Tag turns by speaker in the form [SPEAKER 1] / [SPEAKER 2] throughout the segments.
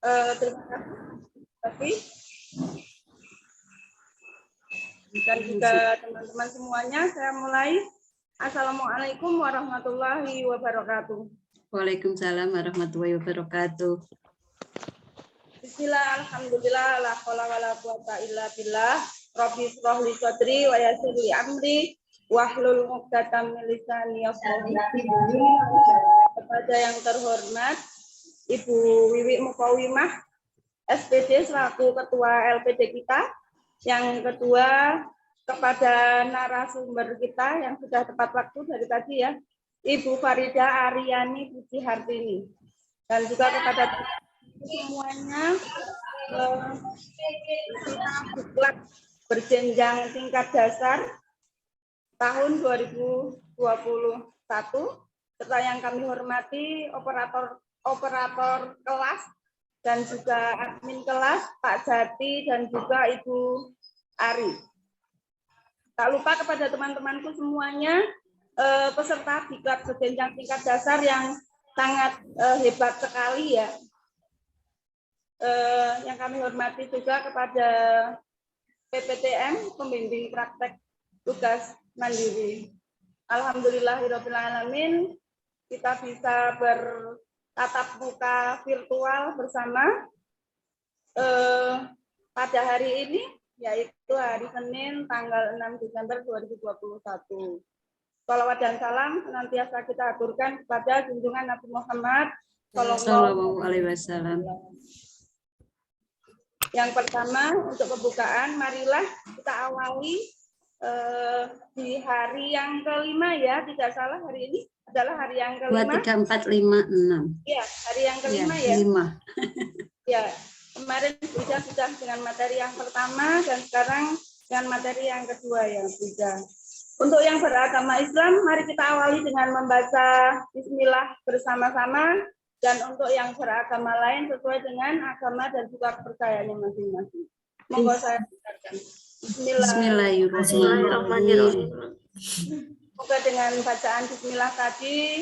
[SPEAKER 1] Terima kasih. Dan juga teman-teman semuanya, saya mulai. Assalamualaikum warahmatullahi wabarakatuh.
[SPEAKER 2] Waalaikumsalam warahmatullahi wabarakatuh.
[SPEAKER 1] Bismillah, alhamdulillah, la haula wala quwata illa billah. Rabbi shrah li sadri wa yassir li amri wahlul 'uqdatam min lisani yafqahu qawli. Kepada yang terhormat Ibu Wiwi Mukawimah, SPD selaku Ketua LPD kita. Yang kedua, kepada narasumber kita yang sudah tepat waktu dari tadi ya, Ibu Farida Aryani Puji Hartini. Dan juga kepada semuanya, kita buklat berjenjang tingkat dasar tahun 2021, serta yang kami hormati operator kelas dan juga admin kelas, Pak Jati dan juga Ibu Ari. Tak lupa kepada teman-temanku semuanya, peserta diklat berjenjang tingkat dasar yang sangat hebat sekali ya. Yang kami hormati juga kepada PPTM, pembimbing praktek tugas mandiri. Alhamdulillahirabbil alamin, kita bisa bertatap muka virtual bersama pada hari ini, yaitu hari Senin tanggal 6 Desember 2021. Shalawat dan salam senantiasa kita aturkan kepada junjungan Nabi Muhammad
[SPEAKER 2] Sallallahu alaihi wasallam.
[SPEAKER 1] Yang pertama untuk pembukaan, marilah kita awali di hari yang kelima ya, tidak salah hari ini adalah hari yang kelima.
[SPEAKER 2] 2, 3, 4, 5, 6.
[SPEAKER 1] Iya, hari yang kelima ya.
[SPEAKER 2] 5.
[SPEAKER 1] Ya, kemarin sudah dengan materi yang pertama dan sekarang dengan materi yang kedua ya, sudah. Untuk yang beragama Islam, mari kita awali dengan membaca Bismillah bersama-sama, dan untuk yang beragama lain sesuai dengan agama dan juga kepercayaannya masing-masing. Monggo saya dengarkan.
[SPEAKER 2] Bismillahirrahmanirrahim.
[SPEAKER 1] Semoga dengan bacaan Bismillah tadi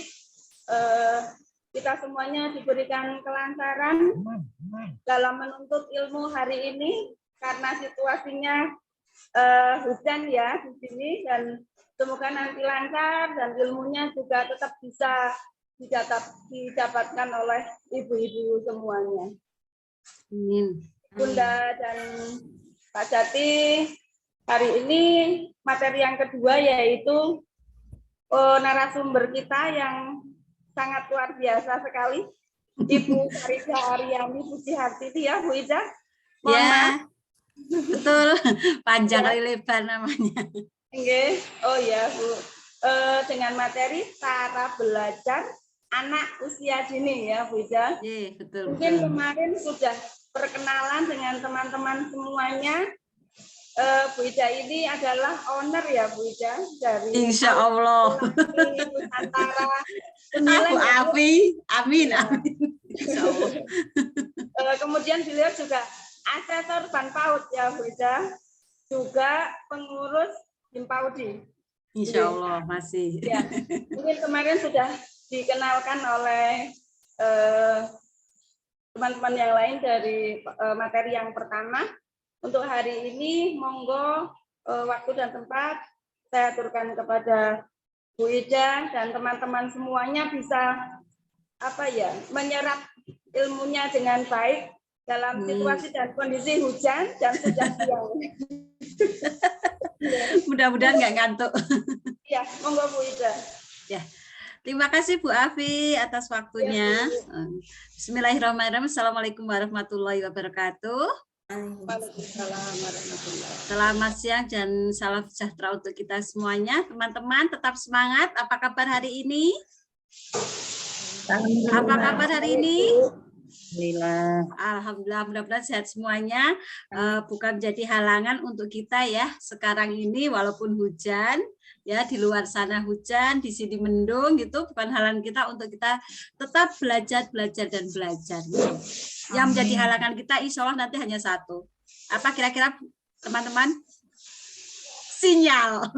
[SPEAKER 1] kita semuanya diberikan kelancaran dalam menuntut ilmu hari ini, karena situasinya hujan ya di sini, dan semoga nanti lancar dan ilmunya juga tetap bisa didapatkan oleh ibu-ibu semuanya.
[SPEAKER 2] Amin.
[SPEAKER 1] Bunda dan Pak Jati, hari ini materi yang kedua yaitu narasumber kita yang sangat luar biasa sekali, Ibu Farida Aryani Puji Hartini ya, Bu Ida.
[SPEAKER 2] Ya, betul. Panjang kali lebar namanya.
[SPEAKER 1] Oke. Oh ya, Bu. Dengan materi cara belajar anak usia dini ya, Bu Ida.
[SPEAKER 2] Iya, betul.
[SPEAKER 1] Mungkin kemarin sudah perkenalan dengan teman-teman semuanya. Bu Ida ini adalah owner ya, Bu Ida, dari
[SPEAKER 2] Insya Allah.
[SPEAKER 1] Nusantara.
[SPEAKER 2] Aku Afi, amin,
[SPEAKER 1] Ya.
[SPEAKER 2] amin. Insya Allah.
[SPEAKER 1] Kemudian beliau juga asesor Ban PAUD ya, Bu Ida, juga pengurus Himpaudi.
[SPEAKER 2] Insya Allah masih.
[SPEAKER 1] Ya, mungkin kemarin sudah dikenalkan oleh teman-teman yang lain dari materi yang pertama. Untuk hari ini, monggo waktu dan tempat saya aturkan kepada Bu Ida dan teman-teman semuanya bisa menyerap ilmunya dengan baik dalam situasi dan kondisi hujan dan sudah siang.
[SPEAKER 2] Mudah-mudahan nggak ngantuk.
[SPEAKER 1] Ya, monggo Bu Ida.
[SPEAKER 2] Ya. Terima kasih Bu Afi atas waktunya.
[SPEAKER 1] Ya,
[SPEAKER 2] Bismillahirrahmanirrahim. Assalamualaikum warahmatullahi wabarakatuh.
[SPEAKER 1] Waalaikumsalam warahmatullahi.
[SPEAKER 2] Selamat siang dan salam sejahtera untuk kita semuanya. Teman-teman tetap semangat. Apa kabar hari ini? Apa kabar hari ini? Alhamdulillah, mudah-mudahan sehat semuanya. Bukan menjadi halangan untuk kita ya sekarang ini, walaupun hujan ya, di luar sana hujan, di sini mendung gitu, bukan halangan kita untuk kita tetap belajar dan belajar gitu. Yang menjadi halangan kita insya Allah nanti hanya satu. Apa kira-kira teman-teman? sinyal.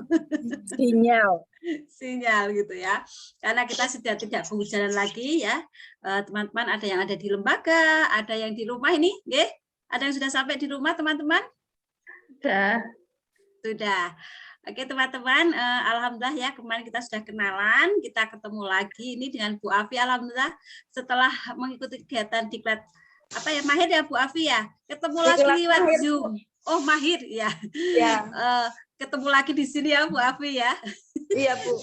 [SPEAKER 3] Sinyal
[SPEAKER 2] gitu ya. Karena kita sudah tidak kehujanan lagi ya. Teman-teman ada yang ada di lembaga, ada yang di rumah ini, nggih? Ada yang sudah sampai di rumah teman-teman? Sudah. Oke teman-teman, alhamdulillah ya kemarin kita sudah kenalan, kita ketemu lagi ini dengan Bu Afi. Alhamdulillah setelah mengikuti kegiatan diklat apa ya, Mahir ya Bu Afi ya, ketemu lagi lewat Zoom. Oh Mahir ya.
[SPEAKER 1] Ya.
[SPEAKER 2] Ketemu lagi di sini ya Bu Afi ya.
[SPEAKER 1] Iya Bu.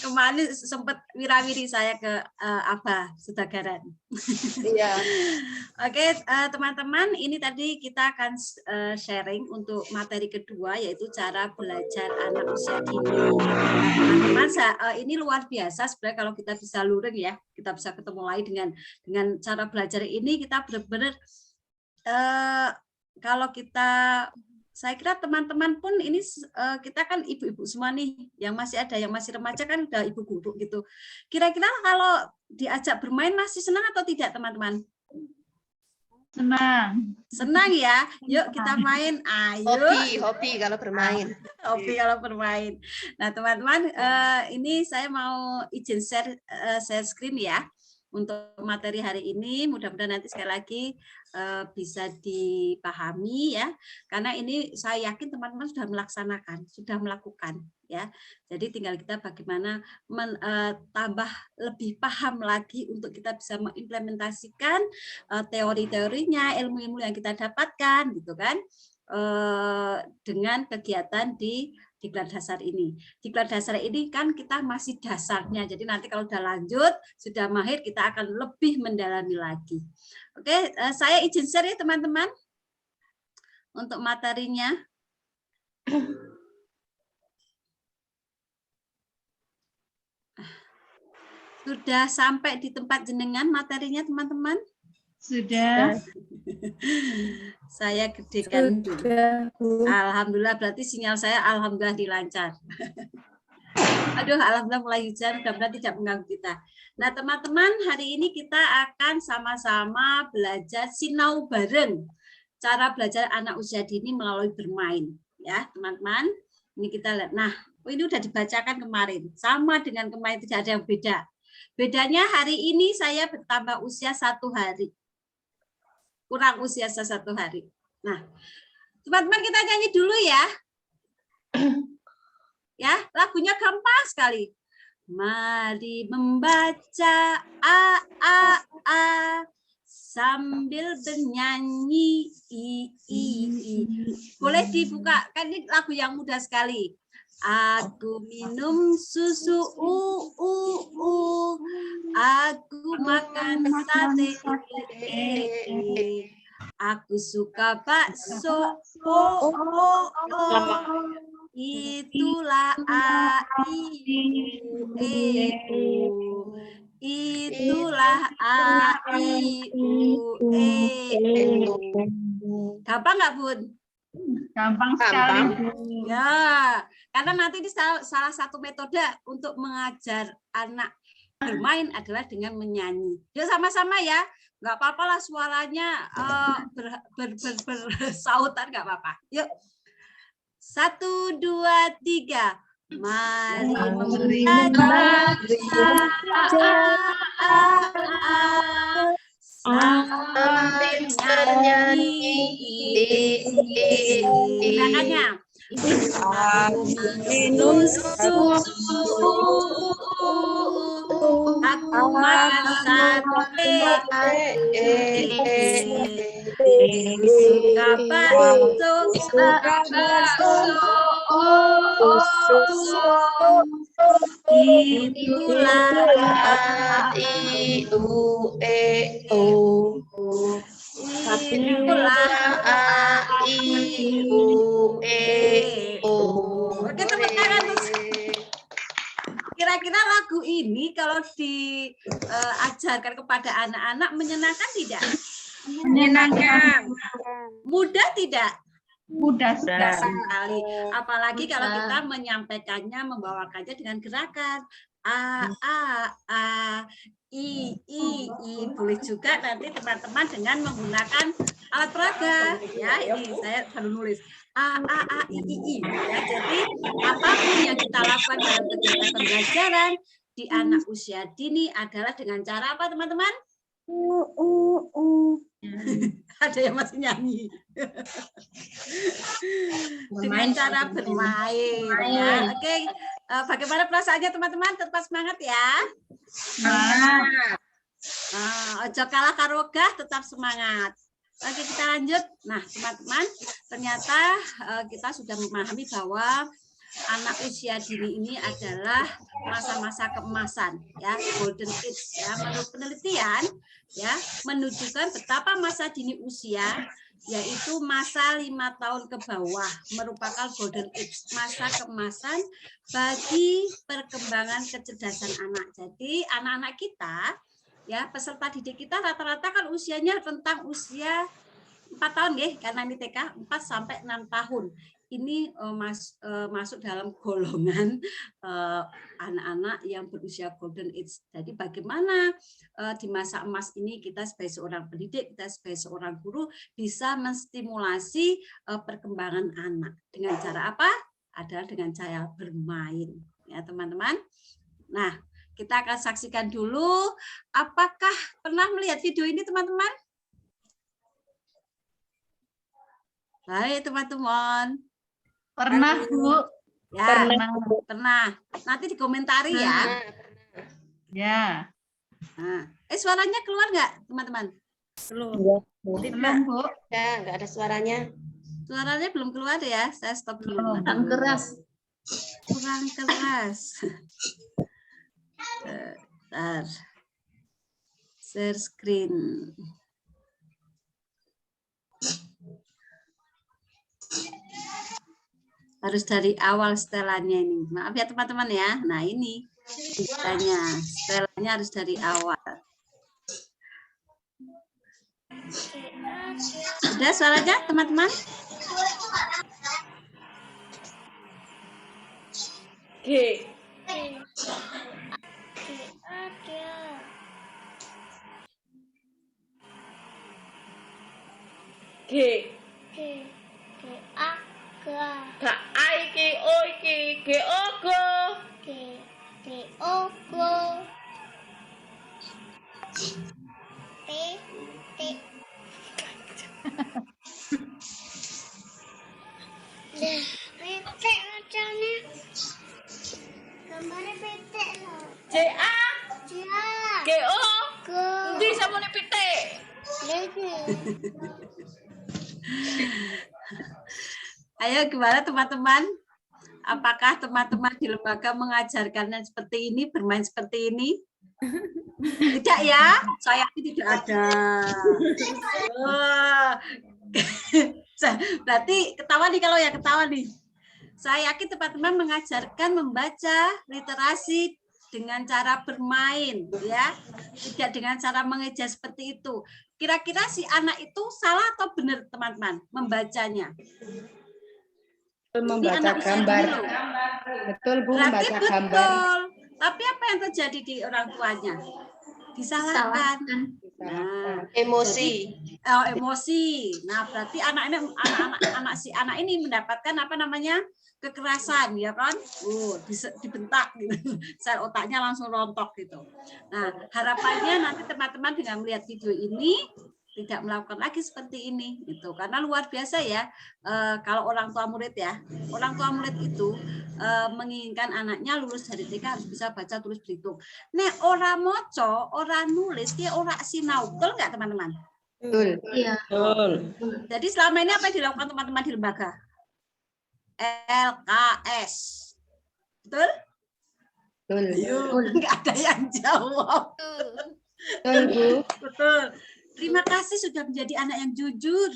[SPEAKER 2] Kemarin sempat wirawiri saya ke Abah Sudagaran.
[SPEAKER 1] Iya.
[SPEAKER 2] Oke teman-teman, ini tadi kita akan sharing untuk materi kedua yaitu cara belajar anak usia dini. Teman-teman, ini luar biasa sebenarnya kalau kita bisa luring ya, kita bisa ketemu lagi dengan cara belajar ini kita benar-benar kalau kita saya kira teman-teman pun ini kita kan ibu-ibu semua nih, yang masih ada, yang masih remaja kan udah ibu guru gitu. Kira-kira kalau diajak bermain masih senang atau tidak teman-teman?
[SPEAKER 3] Senang.
[SPEAKER 2] Senang ya. Yuk kita main. Ayo.
[SPEAKER 4] Hobi kalau bermain.
[SPEAKER 2] Hobi kalau bermain. Nah teman-teman, ini saya mau izin share screen ya. Untuk materi hari ini mudah-mudahan nanti sekali lagi bisa dipahami ya, karena ini saya yakin teman-teman sudah melaksanakan, sudah melakukan ya. Jadi tinggal kita bagaimana tambah lebih paham lagi untuk kita bisa mengimplementasikan teori-teorinya, ilmu-ilmu yang kita dapatkan gitu kan, dengan kegiatan di diklat dasar ini. Diklat dasar ini kan kita masih dasarnya. Jadi nanti kalau sudah lanjut, sudah mahir, kita akan lebih mendalami lagi. Oke, saya izin share ya teman-teman untuk materinya. Sudah sampai di tempat jenengan materinya teman-teman?
[SPEAKER 3] Sudah.
[SPEAKER 2] Saya gedekan dulu. Alhamdulillah, berarti sinyal saya alhamdulillah dilancar. Aduh, alhamdulillah mulai hujan, mudah-mudahan tidak mengganggu kita. Nah, teman-teman, hari ini kita akan sama-sama belajar sinau bareng. Cara belajar anak usia dini melalui bermain. Ya, teman-teman. Ini kita lihat. Nah, ini udah dibacakan kemarin. Sama dengan kemarin, tidak ada yang beda. Bedanya hari ini saya bertambah usia 1 hari. Kurang usia 1 hari. Nah, teman-teman kita nyanyi dulu ya. Ya, lagunya gampang sekali. Mari membaca a sambil bernyanyi i. Boleh dibuka, kan ini lagu yang mudah sekali. Aku minum susu aku makan sate aku suka bakso itulah a i u e u itulah a i u e u. Gampang nggak Bun?
[SPEAKER 3] Gampang sekali.
[SPEAKER 2] Ya, karena nanti ini salah satu metode untuk mengajar anak bermain adalah dengan menyanyi. Yuk sama-sama ya, nggak apa-apa lah suaranya bersautan nggak apa-apa. Yuk, 1, 2, 3. Mari membaca sambil bernyanyi. Gerakannya. Minum susu, aku makan sate, suka bakso, itulah a i u e u. Itulah a i u e u. Oke, tepuk tangan. Kira-kira lagu ini kalau diajarkan kepada anak-anak menyenangkan tidak?
[SPEAKER 3] Menyenangkan.
[SPEAKER 2] Mudah tidak?
[SPEAKER 3] Mudah sekali.
[SPEAKER 2] Apalagi kalau kita menyampaikannya, membawakannya dengan gerakan a, i. Boleh juga nanti teman-teman dengan menggunakan Alat peraga, ya ini saya baru nulis A I I. Ya, jadi apapun yang kita lakukan dalam kegiatan pembelajaran di anak usia dini adalah dengan cara apa teman-teman? Ada yang masih nyanyi. Dengan cara bermain. Ya. Oke, bagaimana perasaannya teman-teman? Tetap semangat ya. Ojo kalah karogah, tetap semangat. Oke, kita lanjut. Nah, teman-teman, ternyata kita sudah memahami bahwa anak usia dini ini adalah masa-masa keemasan, ya, golden age. Ya, menurut penelitian, ya, menunjukkan betapa masa dini usia, yaitu masa 5 tahun ke bawah, merupakan golden age, masa keemasan bagi perkembangan kecerdasan anak. Jadi, anak-anak kita, ya, peserta didik kita rata-rata kan usianya rentang usia 4 tahun, ya, karena ini TK 4 sampai 6 tahun. Ini masuk dalam golongan anak-anak yang berusia golden age. Jadi bagaimana di masa emas ini kita sebagai seorang pendidik, kita sebagai seorang guru bisa menstimulasi perkembangan anak. Dengan cara apa? Adalah dengan cara bermain. Ya, teman-teman. Nah, kita akan saksikan dulu. Apakah pernah melihat video ini, teman-teman? Hai, teman-teman.
[SPEAKER 3] Pernah, Bu.
[SPEAKER 2] Ya, pernah. Nanti dikomentari ya.
[SPEAKER 3] Ya.
[SPEAKER 2] Nah, suaranya keluar nggak, teman-teman?
[SPEAKER 4] Belum.
[SPEAKER 3] Belum, Bu.
[SPEAKER 4] Ya, nggak ada suaranya.
[SPEAKER 2] Suaranya belum keluar ya. Saya stop dulu.
[SPEAKER 4] Kurang keras.
[SPEAKER 2] Kurang keras. Bentar. Share screen. Harus dari awal setelannya ini. Maaf ya teman-teman ya. Nah ini ceritanya. Setelannya harus dari awal. Sudah suaranya teman-teman?
[SPEAKER 4] G. G. Gak A iki, O iki, G O go. J A G O. Ndi samune pitik.
[SPEAKER 2] Ayo gimana teman-teman? Apakah teman-teman di lembaga mengajarkannya seperti ini, bermain seperti ini? Tidak ya? Saya tidak ada. Oh. Berarti ketawa nih kalau ya ketawa nih. Saya yakin teman-teman mengajarkan membaca literasi dengan cara bermain, ya, tidak dengan cara mengeja seperti itu. Kira-kira si anak itu salah atau benar teman-teman membacanya?
[SPEAKER 5] Membaca gambar. Betul Bu,
[SPEAKER 2] berarti
[SPEAKER 5] membaca
[SPEAKER 2] betul.
[SPEAKER 5] gambar.
[SPEAKER 2] Tapi apa yang terjadi di orang tuanya? Disalahkan. Nah,
[SPEAKER 4] Emosi.
[SPEAKER 2] jadi, emosi. Nah, berarti anak si anak ini mendapatkan apa namanya? Kekerasan, ya kan? Dibentak gitu. Sel otaknya langsung rontok gitu. Nah, harapannya nanti teman-teman dengan melihat video ini tidak melakukan lagi seperti ini gitu. Karena luar biasa ya, kalau orang tua murid ya. Orang tua murid itu menginginkan anaknya lulus dari TK harus bisa baca tulis berhitung. Nek ora moco, ora nulis, dia ora sinau. Betul nggak teman-teman?
[SPEAKER 5] Betul.
[SPEAKER 4] Iya.
[SPEAKER 5] Betul.
[SPEAKER 2] Jadi selama ini apa yang dilakukan teman-teman di lembaga? LKS. Betul?
[SPEAKER 5] Betul.
[SPEAKER 2] Nggak ada yang jawab.
[SPEAKER 5] Betul Bu.
[SPEAKER 2] Betul. Terima kasih sudah menjadi anak yang jujur.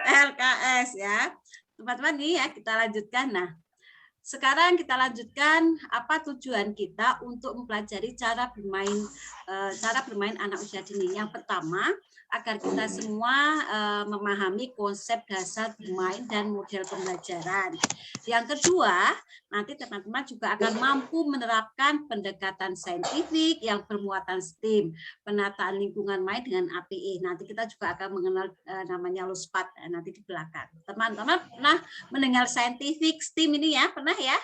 [SPEAKER 2] LKS ya. Teman-teman nih ya, kita lanjutkan. Nah, sekarang kita lanjutkan apa tujuan kita untuk mempelajari cara bermain anak usia dini. Yang pertama, agar kita semua memahami konsep dasar bermain dan model pembelajaran. Yang kedua, nanti teman-teman juga akan mampu menerapkan pendekatan saintifik yang bermuatan STEAM, penataan lingkungan main dengan APE. Nanti kita juga akan mengenal namanya LUSPAT nanti di belakang. Teman-teman pernah mendengar saintifik STEAM ini ya? Pernah ya?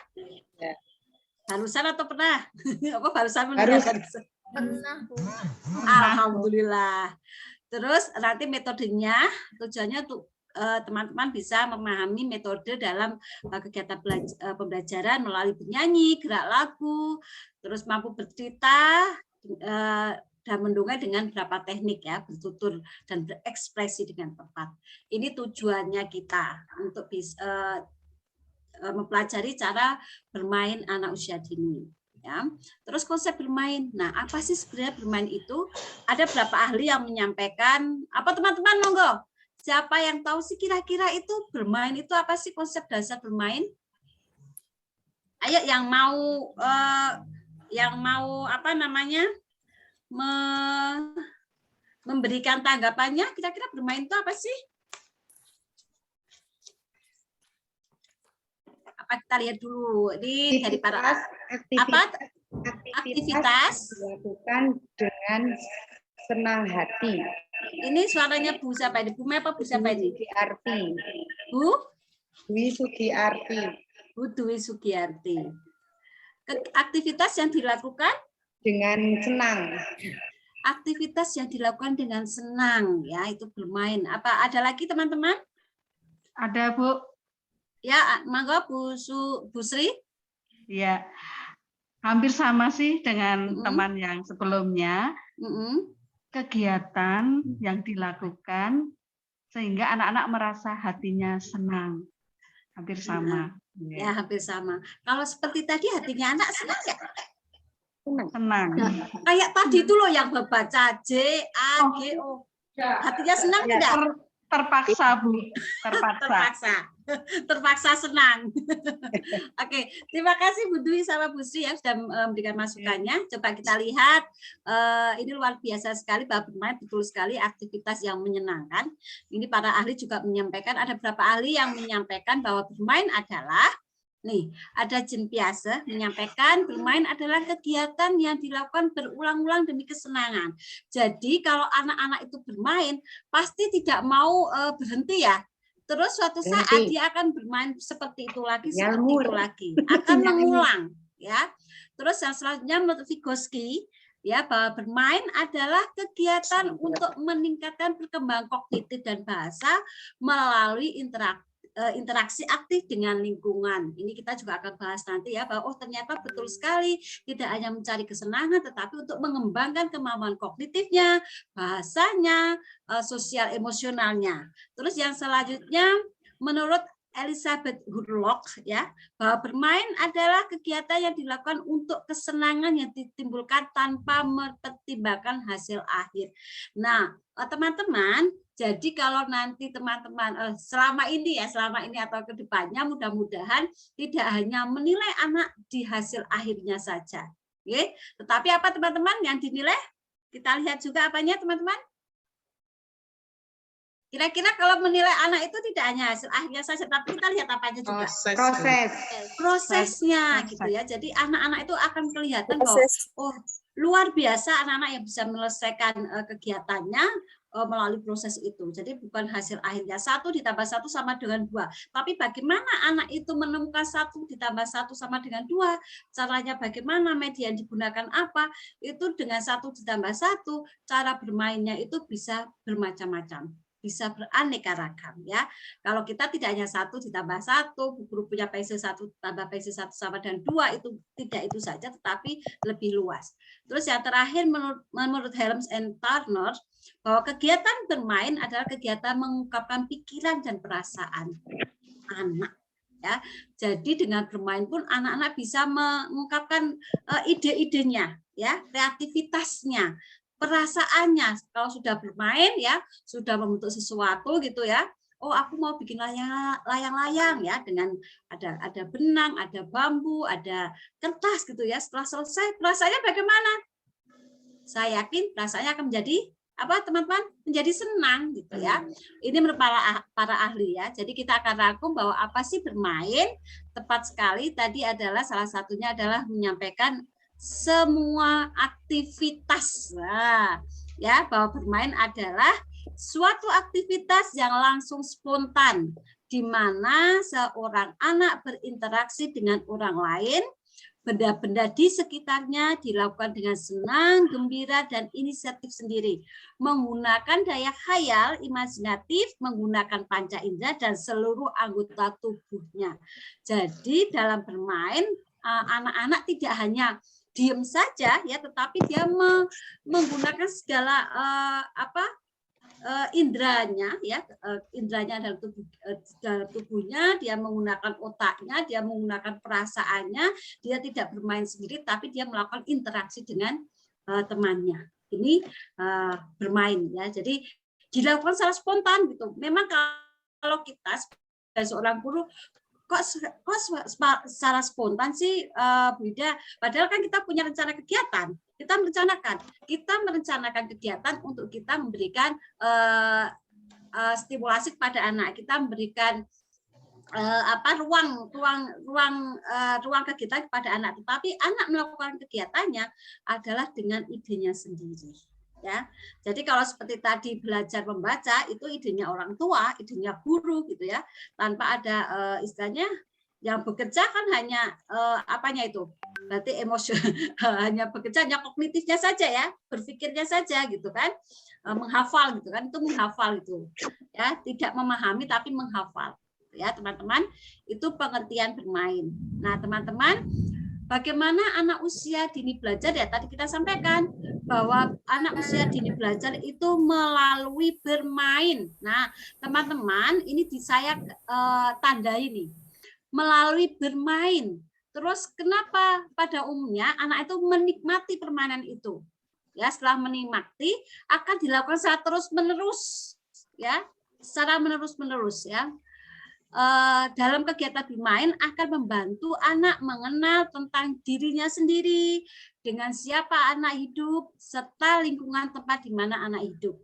[SPEAKER 2] Barusan atau pernah? Apa barusan mendengar?
[SPEAKER 4] Pernah, Bu.
[SPEAKER 2] Alhamdulillah. Terus nanti metodenya, tujuannya untuk teman-teman bisa memahami metode dalam kegiatan pembelajaran melalui bernyanyi, gerak lagu, terus mampu bercerita dan mendongeng dengan beberapa teknik ya, bertutur dan berekspresi dengan tepat. Ini tujuannya kita untuk bisa mempelajari cara bermain anak usia dini. Ya. Terus konsep bermain. Nah, apa sih sebenarnya bermain itu? Ada beberapa ahli yang menyampaikan. Apa teman-teman monggo? Siapa yang tahu sih kira-kira itu bermain itu apa sih konsep dasar bermain? Ayo yang mau apa namanya? Memberikan tanggapannya. Kira-kira bermain itu apa sih? Apa kita lihat dulu ini dari para aktivitas
[SPEAKER 5] dilakukan dengan senang hati.
[SPEAKER 2] Ini suaranya Bu siapa ini? Bu apa Bu siapa ini?
[SPEAKER 5] Sugiarti.
[SPEAKER 2] Bu
[SPEAKER 5] Dwi Sugiarti.
[SPEAKER 2] Bu Dwi Sugiarti. Aktivitas yang dilakukan
[SPEAKER 5] Dengan senang.
[SPEAKER 2] Aktivitas yang dilakukan dengan senang ya, itu bermain. Apa ada lagi teman-teman?
[SPEAKER 3] Ada, Bu.
[SPEAKER 2] Ya, monggo Bu Sri.
[SPEAKER 3] Ya, hampir sama sih dengan teman yang sebelumnya. Kegiatan yang dilakukan sehingga anak-anak merasa hatinya senang. Hampir sama.
[SPEAKER 2] Ya, hampir sama. Kalau seperti tadi hatinya anak senang nggak?
[SPEAKER 3] Senang.
[SPEAKER 2] Kayak tadi itu loh yang membaca J, A, G, O. Hatinya senang tidak?
[SPEAKER 3] Terpaksa, Bu.
[SPEAKER 2] Terpaksa senang. Oke, terima kasih Bu Dwi sama Bu Sri yang sudah memberikan masukannya. Coba kita lihat, ini luar biasa sekali bahwa bermain betul sekali aktivitas yang menyenangkan. Ini para ahli juga menyampaikan, ada beberapa ahli yang menyampaikan bahwa bermain adalah ada Jean Piaget menyampaikan bermain adalah kegiatan yang dilakukan berulang-ulang demi kesenangan. Jadi kalau anak-anak itu bermain pasti tidak mau berhenti ya. Terus suatu saat dia akan bermain seperti itu lagi, seperti itu lagi, akan mengulang ya. Terus yang selanjutnya menurut Vygotsky ya, bahwa bermain adalah kegiatan untuk meningkatkan perkembangan kognitif dan bahasa melalui interaksi aktif dengan lingkungan. Ini kita juga akan bahas nanti ya, bahwa ternyata betul sekali tidak hanya mencari kesenangan tetapi untuk mengembangkan kemampuan kognitifnya, bahasanya, sosial emosionalnya. Terus yang selanjutnya menurut Elizabeth Hurlock ya, bahwa bermain adalah kegiatan yang dilakukan untuk kesenangan yang ditimbulkan tanpa mempertimbangkan hasil akhir. Nah, teman-teman, jadi kalau nanti teman-teman selama ini atau kedepannya mudah-mudahan tidak hanya menilai anak di hasil akhirnya saja. Oke? Tetapi apa teman-teman yang dinilai? Kita lihat juga apanya teman-teman? Kira-kira kalau menilai anak itu tidak hanya hasil akhirnya saja, tapi kita lihat apanya juga. Prosesnya gitu ya. Jadi anak-anak itu akan kelihatan bahwa luar biasa anak-anak yang bisa menyelesaikan kegiatannya melalui proses itu. Jadi bukan hasil akhirnya 1 ditambah 1 sama dengan 2. Tapi bagaimana anak itu menemukan 1 ditambah 1 sama dengan 2. Caranya bagaimana, media yang digunakan apa. Itu dengan 1 ditambah 1, cara bermainnya itu bisa bermacam-macam. Bisa beraneka ragam ya. Kalau kita tidak hanya 1 ditambah 1, guru punya pensil 1 tambah pensil 1 sama dengan 2, itu tidak itu saja, tetapi lebih luas. Terus yang terakhir menurut Helms and Turner, bahwa kegiatan bermain adalah kegiatan mengungkapkan pikiran dan perasaan anak. Ya, jadi dengan bermain pun anak-anak bisa mengungkapkan ide-idenya, ya, kreativitasnya, perasaannya. Kalau sudah bermain ya, sudah membentuk sesuatu gitu ya, oh aku mau bikin layang-layang ya, dengan ada benang, ada bambu, ada kertas gitu ya. Setelah selesai, perasaannya bagaimana? Saya yakin perasaannya akan menjadi apa teman-teman? Menjadi senang gitu ya. Ini menurut para ahli ya. Jadi kita akan rangkum bahwa apa sih bermain? Tepat sekali tadi adalah salah satunya adalah menyampaikan semua aktivitas. Nah, ya, bahwa bermain adalah suatu aktivitas yang langsung spontan di mana seorang anak berinteraksi dengan orang lain, benda-benda di sekitarnya dilakukan dengan senang, gembira, dan inisiatif sendiri. Menggunakan daya khayal, imajinatif, menggunakan panca indera, dan seluruh anggota tubuhnya. Jadi dalam bermain, anak-anak tidak hanya diam saja, ya, tetapi dia menggunakan segala indranya, ya, indranya dalam tubuhnya, dia menggunakan otaknya, dia menggunakan perasaannya, dia tidak bermain sendiri, tapi dia melakukan interaksi dengan temannya. Ini bermain, ya. Jadi dilakukan secara spontan gitu. Memang kalau kita sebagai seorang guru kok secara spontan sih, Bu Ida, padahal kan kita punya rencana kegiatan, kita merencanakan kegiatan untuk kita memberikan stimulasi kepada anak, kita memberikan ruang kegiatan kepada anak, tetapi anak melakukan kegiatannya adalah dengan idenya sendiri. Ya, jadi kalau seperti tadi belajar membaca itu idenya orang tua, idenya guru gitu ya, tanpa ada istilahnya yang bekerja kan hanya apanya itu, berarti hanya bekerja, hanya kognitifnya saja ya, berpikirnya saja gitu kan, menghafal gitu kan, itu menghafal itu ya, tidak memahami tapi menghafal ya teman-teman, itu pengertian bermain. Nah teman-teman, bagaimana anak usia dini belajar ya, tadi kita sampaikan bahwa anak usia dini belajar itu melalui bermain. Nah, teman-teman, ini saya tandai nih. Melalui bermain. Terus kenapa pada umumnya anak itu menikmati permainan itu? Ya, setelah menikmati akan dilakukan secara terus-menerus, ya. Secara menerus-menerus ya. Dalam kegiatan bermain akan membantu anak mengenal tentang dirinya sendiri, dengan siapa anak hidup, serta lingkungan tempat di mana anak hidup.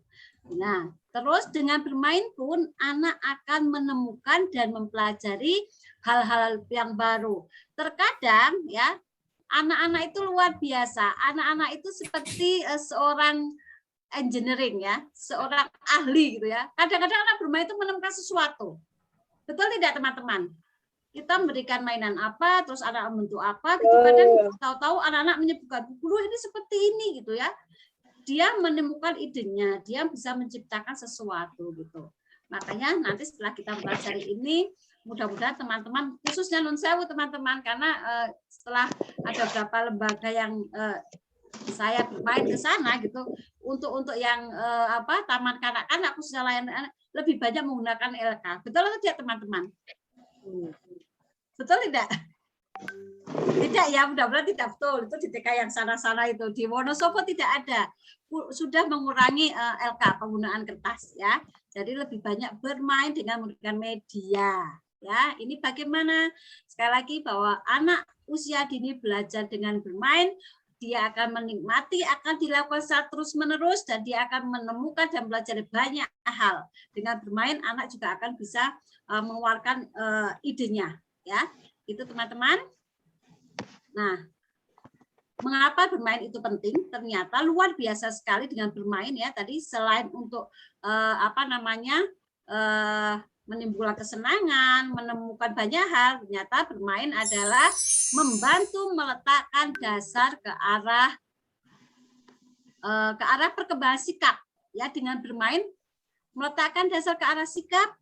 [SPEAKER 2] Nah, terus dengan bermain pun anak akan menemukan dan mempelajari hal-hal yang baru. Terkadang ya, anak-anak itu luar biasa. Anak-anak itu seperti seorang engineering ya, seorang ahli gitu ya. Kadang-kadang anak bermain itu menemukan sesuatu. Betul tidak teman-teman? Kita memberikan mainan apa, terus anak membentuk apa, gitu. Kadang tahu-tahu anak-anak menyebutkan, guru ini seperti ini gitu ya. Dia menemukan idenya, dia bisa menciptakan sesuatu gitu. Makanya nanti setelah kita mempelajari ini, mudah-mudahan teman-teman, khususnya Nun Sewu teman-teman, karena setelah ada beberapa lembaga yang saya bermain ke sana gitu, untuk yang taman kanak-kanak khususnya layanan lebih banyak menggunakan LK. Betul atau tidak teman-teman? Betul tidak? Tidak ya, mudah-mudahan tidak betul. Itu di TK yang sana-sana itu. Di Wonosobo tidak ada. Sudah mengurangi LK, penggunaan kertas ya. Jadi lebih banyak bermain dengan menggunakan media. Ya, ini bagaimana? Sekali lagi bahwa anak usia dini belajar dengan bermain, dia akan menikmati, akan dilakukan secara terus-menerus, dan dia akan menemukan dan belajar banyak hal. Dengan bermain, anak juga akan bisa mengeluarkan idenya. Ya, itu teman-teman. Nah, mengapa bermain itu penting? Ternyata luar biasa sekali dengan bermain ya. Tadi selain untuk menimbulkan kesenangan, menemukan banyak hal, ternyata bermain adalah membantu meletakkan dasar ke arah perkembangan sikap. Ya, dengan bermain meletakkan dasar ke arah sikap,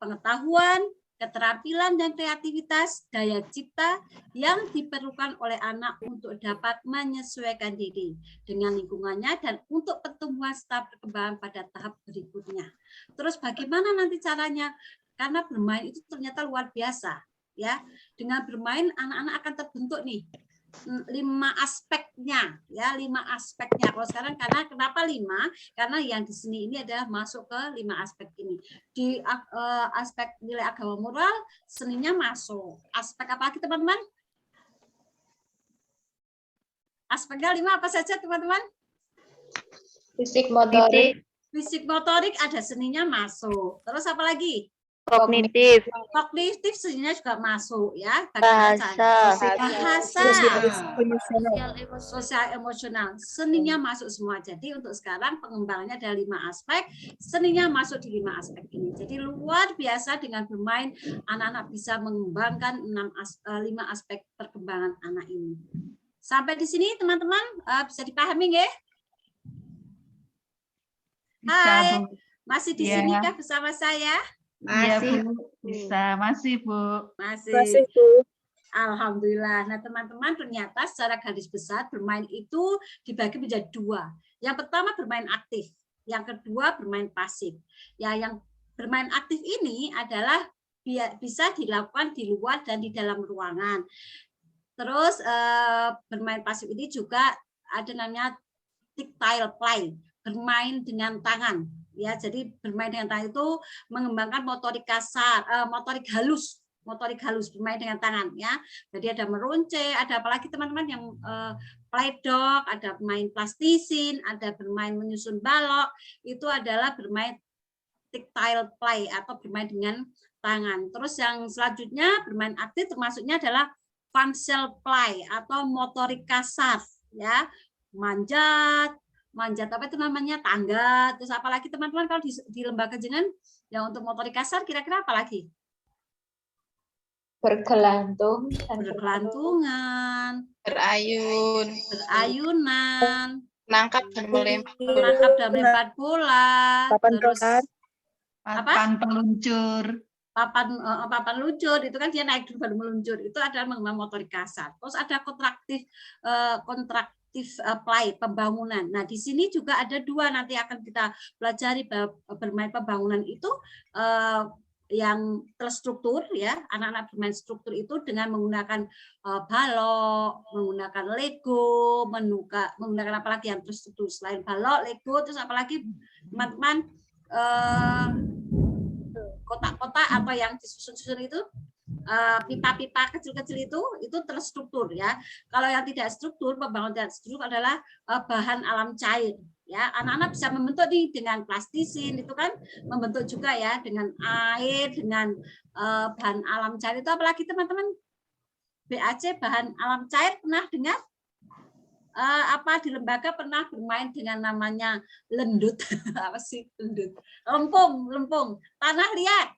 [SPEAKER 2] pengetahuan, keterampilan dan kreativitas, daya cipta yang diperlukan oleh anak untuk dapat menyesuaikan diri dengan lingkungannya dan untuk pertumbuhan serta perkembangan pada tahap berikutnya. Terus bagaimana nanti caranya? Karena bermain itu ternyata luar biasa, ya. Dengan bermain anak-anak akan terbentuk nih aspeknya ya, 5 aspeknya. Kalau sekarang kenapa 5? Karena yang di sini ini adalah masuk ke 5 aspek ini. Di aspek nilai agama moral seninya masuk. Aspek apa lagi teman-teman? Aspeknya 5 apa saja teman-teman?
[SPEAKER 4] Fisik motorik,
[SPEAKER 2] Fisik motorik ada seninya masuk. Terus apa lagi?
[SPEAKER 4] kognitif,
[SPEAKER 2] Kognitif seninya juga masuk ya.
[SPEAKER 4] bahasa,
[SPEAKER 2] Sosial emosional seninya masuk semua. Jadi untuk sekarang pengembangannya ada 5 aspek, seninya masuk di 5 aspek ini. Jadi luar biasa dengan bermain anak-anak bisa mengembangkan 5 aspek perkembangan anak ini. Sampai di sini teman-teman bisa dipahami nggih? Hai,
[SPEAKER 3] Bu.
[SPEAKER 2] masih di
[SPEAKER 3] Iya.
[SPEAKER 2] sini kah bersama saya?
[SPEAKER 3] Iya,
[SPEAKER 5] Masih.
[SPEAKER 3] Bu. Bisa, masih, Bu.
[SPEAKER 2] Masih.
[SPEAKER 1] Bu.
[SPEAKER 2] Alhamdulillah. Nah, teman-teman, ternyata secara garis besar bermain itu dibagi menjadi 2. Yang pertama bermain aktif, yang kedua bermain pasif. Ya, yang bermain aktif ini adalah bisa dilakukan di luar dan di dalam ruangan. Terus bermain pasif ini juga ada namanya tactile play, bermain dengan tangan. Ya, jadi bermain dengan tangan itu mengembangkan motorik kasar, motorik halus bermain dengan tangan ya. Jadi ada meruncing, ada apalagi teman-teman yang play dog, ada bermain plastisin, ada bermain menyusun balok, itu adalah bermain tactile play atau bermain dengan tangan. Terus yang selanjutnya bermain aktif termasuknya adalah functional play atau motorik kasar ya. Manjat apa itu namanya, tangga. Terus apalagi teman-teman kalau di lembaga jenengan yang untuk motorik kasar kira-kira apa lagi? Bergelantungan, berayunan,
[SPEAKER 4] menangkap dan
[SPEAKER 2] melempar bola, terus
[SPEAKER 3] Papan peluncur.
[SPEAKER 2] papan luncur itu kan dia naik dulu baru meluncur, itu adalah mengembang motorik kasar. Terus ada kontraktif play, pembangunan. Nah, di sini juga ada 2 nanti akan kita pelajari bermain pembangunan itu yang terstruktur ya. Anak-anak bermain struktur itu dengan menggunakan balok, menggunakan Lego, menggunakan apa lagi yang terstruktur selain balok, Lego, terus apalagi teman-teman kotak-kotak apa yang disusun-susun itu, pipa-pipa kecil-kecil itu terstruktur ya. Kalau yang tidak struktur, pembangunan tidak struktur adalah bahan alam cair ya. Anak-anak bisa membentuk nih dengan plastisin, itu kan membentuk juga ya, dengan air, dengan bahan alam cair itu apalagi teman-teman? BAC bahan alam cair pernah dengar? Apa di lembaga pernah bermain dengan namanya lendut? Apa sih lendut? Lempung, tanah liat.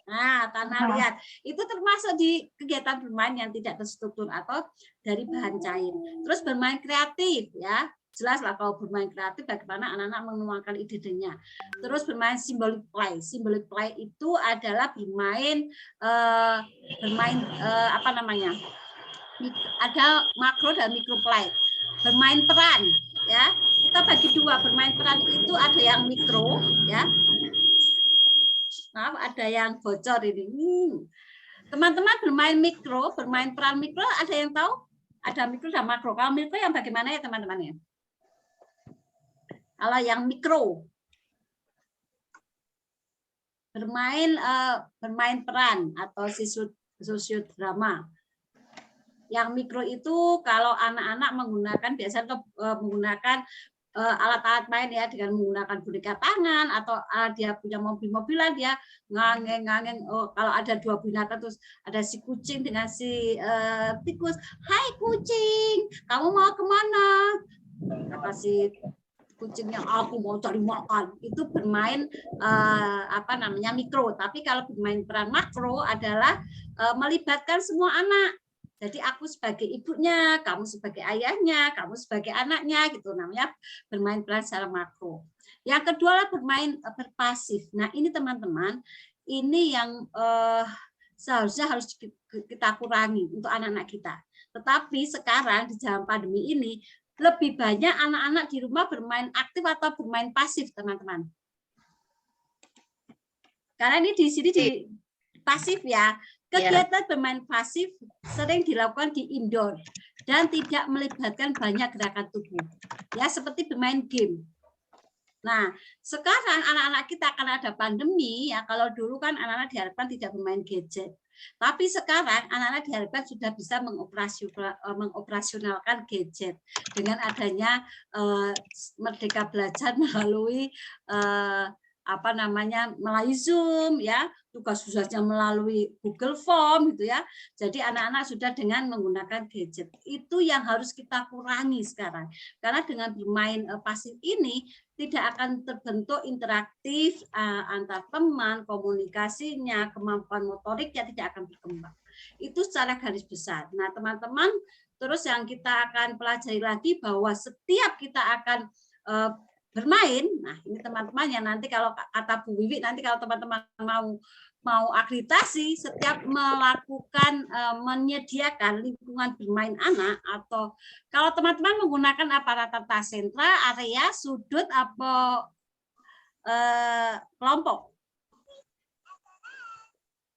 [SPEAKER 2] Nah, tanah liat itu termasuk di kegiatan bermain yang tidak terstruktur atau dari bahan cair. Terus bermain kreatif ya. Jelas lah kalau bermain kreatif bagaimana anak-anak menuangkan ide-idenya. Terus bermain symbolic play. Symbolic play itu adalah bermain apa namanya? Ada makro dan mikro play. Bermain peran ya, kita bagi 2. Bermain peran itu ada yang mikro ya, maaf ada yang bocor ini. Teman-teman bermain mikro, bermain peran mikro, ada yang tahu? Ada mikro dan makro. Kalau mikro yang bagaimana ya teman-teman ya? Kalau yang mikro bermain peran atau sosiodrama. Yang mikro itu kalau anak-anak biasanya menggunakan alat-alat main ya, dengan menggunakan boneka tangan atau dia punya mobil-mobilan, dia ngangeng. Kalau ada 2 binatang terus ada si kucing dengan si tikus, "Hai kucing, kamu mau kemana?" Kata si kucingnya, "Aku mau cari makan." Itu bermain mikro. Tapi kalau bermain peran makro adalah melibatkan semua anak. Jadi aku sebagai ibunya, kamu sebagai ayahnya, kamu sebagai anaknya, gitu namanya bermain peran secara makro. Yang kedua adalah bermain berpasif. Nah, ini teman-teman, ini yang seharusnya harus kita kurangi untuk anak-anak kita. Tetapi sekarang di zaman pandemi ini lebih banyak anak-anak di rumah bermain aktif atau bermain pasif, teman-teman. Karena ini di sini di pasif ya. Kegiatan bermain pasif sering dilakukan di indoor. dan tidak melibatkan banyak gerakan tubuh. Ya, seperti bermain game. Nah, sekarang anak-anak kita karena ada pandemi ya, kalau dulu kan anak-anak diharapkan tidak bermain gadget. Tapi sekarang anak-anak diharapkan sudah bisa mengoperasionalkan gadget dengan adanya Merdeka Belajar melalui melalui Zoom ya, tugas-tugasnya melalui Google Form gitu ya. Jadi anak-anak sudah dengan menggunakan gadget. Itu yang harus kita kurangi sekarang. Karena dengan bermain pasif ini tidak akan terbentuk interaktif antar teman, komunikasinya, kemampuan motoriknya tidak akan berkembang. Itu secara garis besar. Nah, teman-teman, terus yang kita akan pelajari lagi bahwa setiap kita akan bermain, nah ini teman-teman ya, nanti kalau kata Bu Wiwi, nanti kalau teman-teman mau akreditasi, setiap melakukan menyediakan lingkungan bermain anak, atau kalau teman-teman menggunakan rata sentra, area, sudut, atau kelompok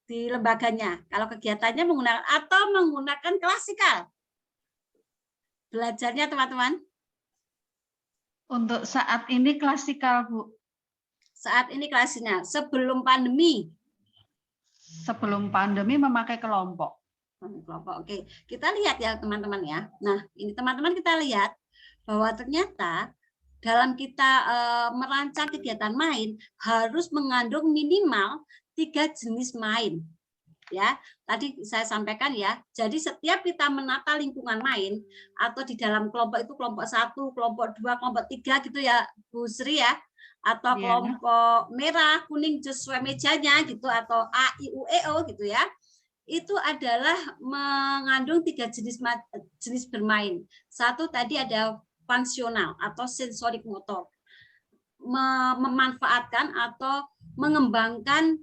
[SPEAKER 2] di lembaganya, kalau kegiatannya menggunakan atau menggunakan klasikal belajarnya teman-teman.
[SPEAKER 3] Untuk saat ini klasikal, Bu.
[SPEAKER 2] Saat ini kelasnya, sebelum pandemi.
[SPEAKER 3] Sebelum pandemi memakai kelompok.
[SPEAKER 2] Kelompok, oke. Kita lihat ya teman-teman ya. Nah, ini teman-teman kita lihat bahwa ternyata dalam kita merancang kegiatan main harus mengandung minimal 3 jenis main. Ya, tadi saya sampaikan ya. Jadi setiap kita menata lingkungan main atau di dalam kelompok itu kelompok 1, kelompok 2, kelompok 3 gitu ya, Bu Sri ya, atau kelompok merah, kuning sesuai mejanya gitu, atau A, I, U, E, O gitu ya. Itu adalah mengandung 3 jenis bermain. Satu tadi ada fungsional atau sensorik motor, memanfaatkan atau mengembangkan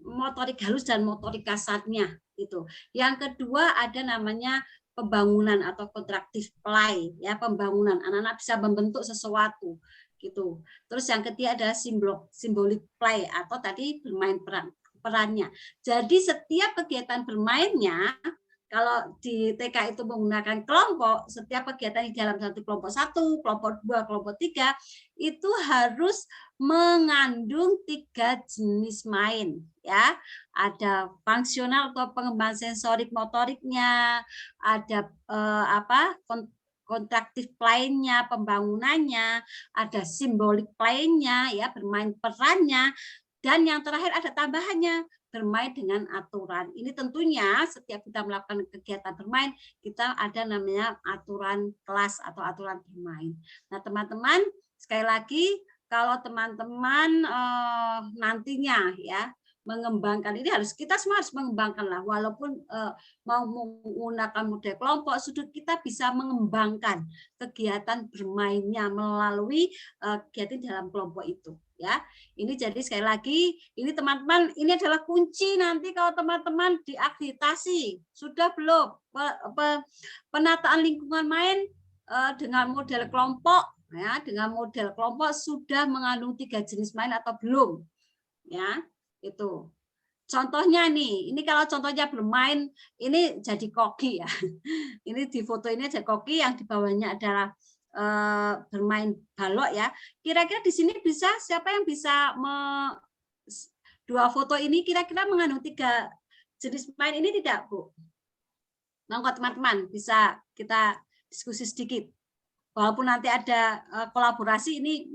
[SPEAKER 2] motorik halus dan motorik kasarnya itu. Yang kedua ada namanya pembangunan atau kontraktif play ya, pembangunan, anak-anak bisa membentuk sesuatu gitu. Terus yang ketiga ada simbolik play atau tadi bermain perannya. Jadi setiap kegiatan bermainnya, kalau di TK itu menggunakan kelompok, setiap kegiatan di dalam satu kelompok 1, kelompok 2, kelompok 3 itu harus mengandung 3 jenis main ya. Ada fungsional atau pengembangan sensorik motoriknya, ada kontraktif play-nya, pembangunannya, ada simbolik play-nya ya, bermain perannya, dan yang terakhir ada tambahannya, bermain dengan aturan. Ini tentunya setiap kita melakukan kegiatan bermain, kita ada namanya aturan kelas atau aturan bermain. Nah, teman-teman, sekali lagi, kalau teman-teman nantinya ya mengembangkan ini, kita semua harus mengembangkan lah, walaupun mau menggunakan model kelompok, sudut kita bisa mengembangkan kegiatan bermainnya melalui kegiatan dalam kelompok itu. Ya, ini jadi sekali lagi, ini teman-teman, ini adalah kunci nanti kalau teman-teman diakreditasi. Sudah belum penataan lingkungan main dengan model kelompok? Ya, dengan model kelompok sudah mengandung 3 jenis main atau belum? Ya, itu. Contohnya nih, ini kalau contohnya bermain, ini jadi koki ya. Ini di foto ini jadi koki, yang di bawahnya adalah bermain balok ya. Kira-kira di sini bisa, siapa yang bisa dua foto ini kira-kira mengandung 3 jenis main ini tidak, Bu? Monggo teman-teman bisa kita diskusi sedikit. Walaupun nanti ada kolaborasi, ini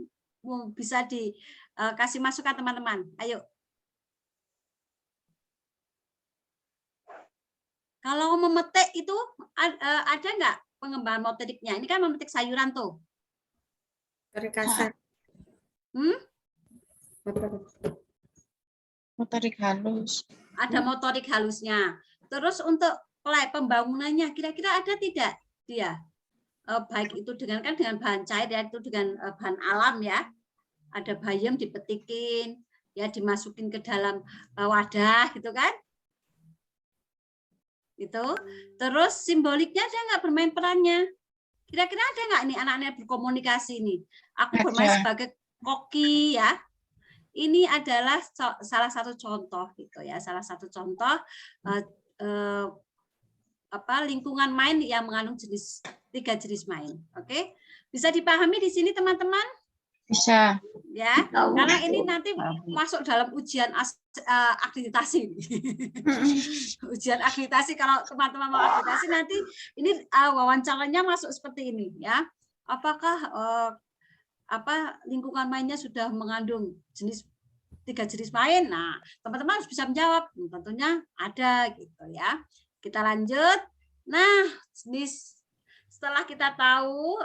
[SPEAKER 2] bisa dikasih masukan teman-teman. Ayo. Kalau memetik itu ada nggak pengembangan motoriknya? Ini kan memetik sayuran tuh.
[SPEAKER 5] Motorik kasar. Motorik halus.
[SPEAKER 2] Ada motorik halusnya. Terus untuk pembangunannya, kira-kira ada tidak dia? Baik itu dengan bahan cair ya, itu dengan bahan alam ya. Ada bayam dipetikin, ya dimasukin ke dalam wadah gitu kan? Itu. Terus simboliknya ada nggak bermain perannya? Kira-kira ada nggak nih anak-anak berkomunikasi nih? Aku bermain sebagai koki ya. Ini adalah salah satu contoh gitu ya, salah satu contoh lingkungan main yang mengandung tiga jenis main. Oke, bisa dipahami di sini teman-teman?
[SPEAKER 5] Bisa.
[SPEAKER 2] Ya, karena ini nanti masuk dalam ujian akreditasi. Ujian akreditasi, kalau teman-teman mau akreditasi nanti ini wawancaranya masuk seperti ini ya. Apakah lingkungan mainnya sudah mengandung tiga jenis main? Nah, teman-teman harus bisa menjawab. Tentunya ada gitu ya. Kita lanjut. Nah, setelah kita tahu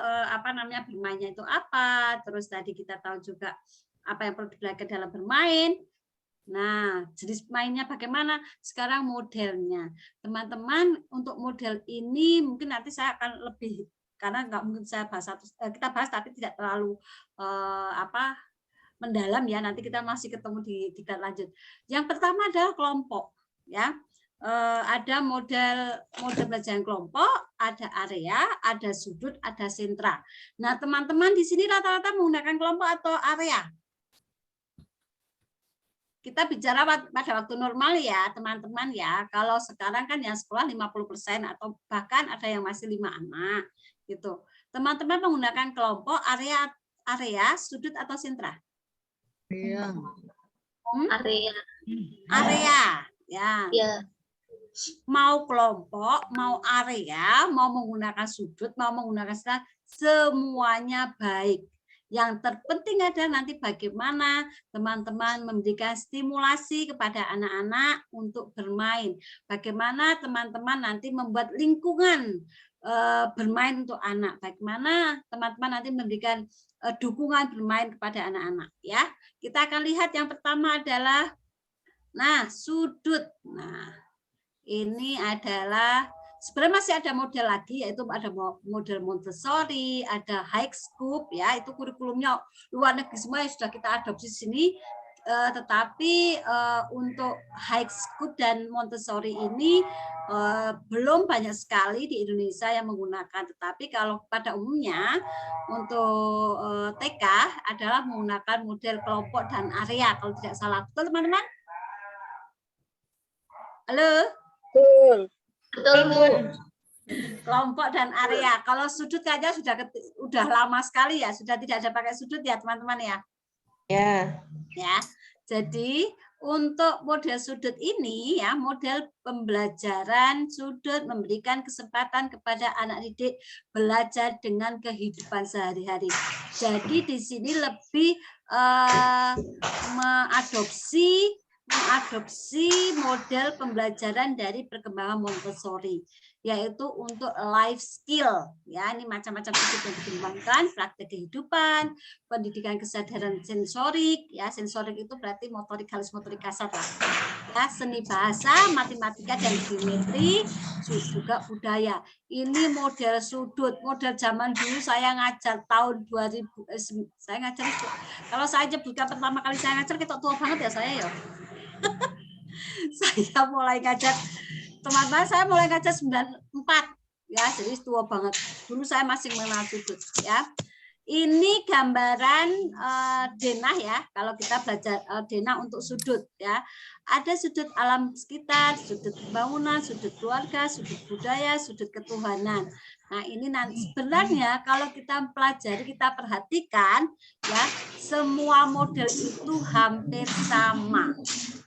[SPEAKER 2] bermainnya itu apa, terus tadi kita tahu juga apa yang perlu dibelajar dalam bermain. Nah, jenis mainnya bagaimana? Sekarang modelnya. Teman-teman, untuk model ini mungkin nanti saya akan lebih, karena nggak mungkin saya bahas kita bahas tapi tidak terlalu mendalam ya. Nanti kita masih ketemu di tingkat lanjut. Yang pertama adalah kelompok ya. Ada model pelajaran kelompok, ada area, ada sudut, ada sentra. Nah, teman-teman di sini rata-rata menggunakan kelompok atau area? Kita bicara pada waktu normal ya, teman-teman ya. Kalau sekarang kan yang sekolah 50% atau bahkan ada yang masih 5 anak gitu. Teman-teman menggunakan kelompok, area, sudut atau sentra?
[SPEAKER 5] Iya.
[SPEAKER 2] Area ya.
[SPEAKER 4] Ya.
[SPEAKER 2] Mau kelompok, mau area, mau menggunakan sudut, mau menggunakan sentra, semuanya baik. Yang terpenting adalah nanti bagaimana teman-teman memberikan stimulasi kepada anak-anak untuk bermain. Bagaimana teman-teman nanti membuat lingkungan bermain untuk anak. Bagaimana teman-teman nanti memberikan dukungan bermain kepada anak-anak. Ya, kita akan lihat yang pertama adalah, sudut. Nah, ini adalah sebenarnya masih ada model lagi, yaitu ada model Montessori, ada high scoop ya, itu kurikulumnya luar negeri semua yang sudah kita adopsi sini. Tetapi untuk high scoop dan Montessori ini belum banyak sekali di Indonesia yang menggunakan. Tetapi kalau pada umumnya untuk TK adalah menggunakan model kelompok dan area kalau tidak salah. Betul teman-teman? Halo?
[SPEAKER 4] Betul, Bu.
[SPEAKER 2] Kelompok dan area. Kalau sudut kayaknya sudah lama sekali ya, sudah tidak ada pakai sudut ya teman-teman ya. Ya. Jadi untuk model sudut ini ya, model pembelajaran sudut memberikan kesempatan kepada anak didik belajar dengan kehidupan sehari-hari. Jadi di sini lebih mengadopsi model pembelajaran dari perkembangan Montessori, yaitu untuk life skill ya, ini macam-macam sudut yang dikembangkan, praktek kehidupan, pendidikan kesadaran sensorik ya, sensorik itu berarti motorik halus, motorik kasar lah ya, seni bahasa, matematika dan geometri, juga budaya. Ini model sudut, model zaman dulu saya ngajar tahun 2000, saya ngajar kalau saya nyebutkan pertama kali saya ngajar kita tua banget ya saya ya. Saya mulai ngajar, teman-teman saya mulai ngajar 94 ya, jadi tua banget. Dulu saya masih mengenal sudut ya. Ini gambaran denah ya, kalau kita belajar denah untuk sudut ya. Ada sudut alam sekitar, sudut pembangunan, sudut keluarga, sudut budaya, sudut ketuhanan. Nah, ini nanti sebenarnya kalau kita pelajari, kita perhatikan ya, semua model itu hampir sama.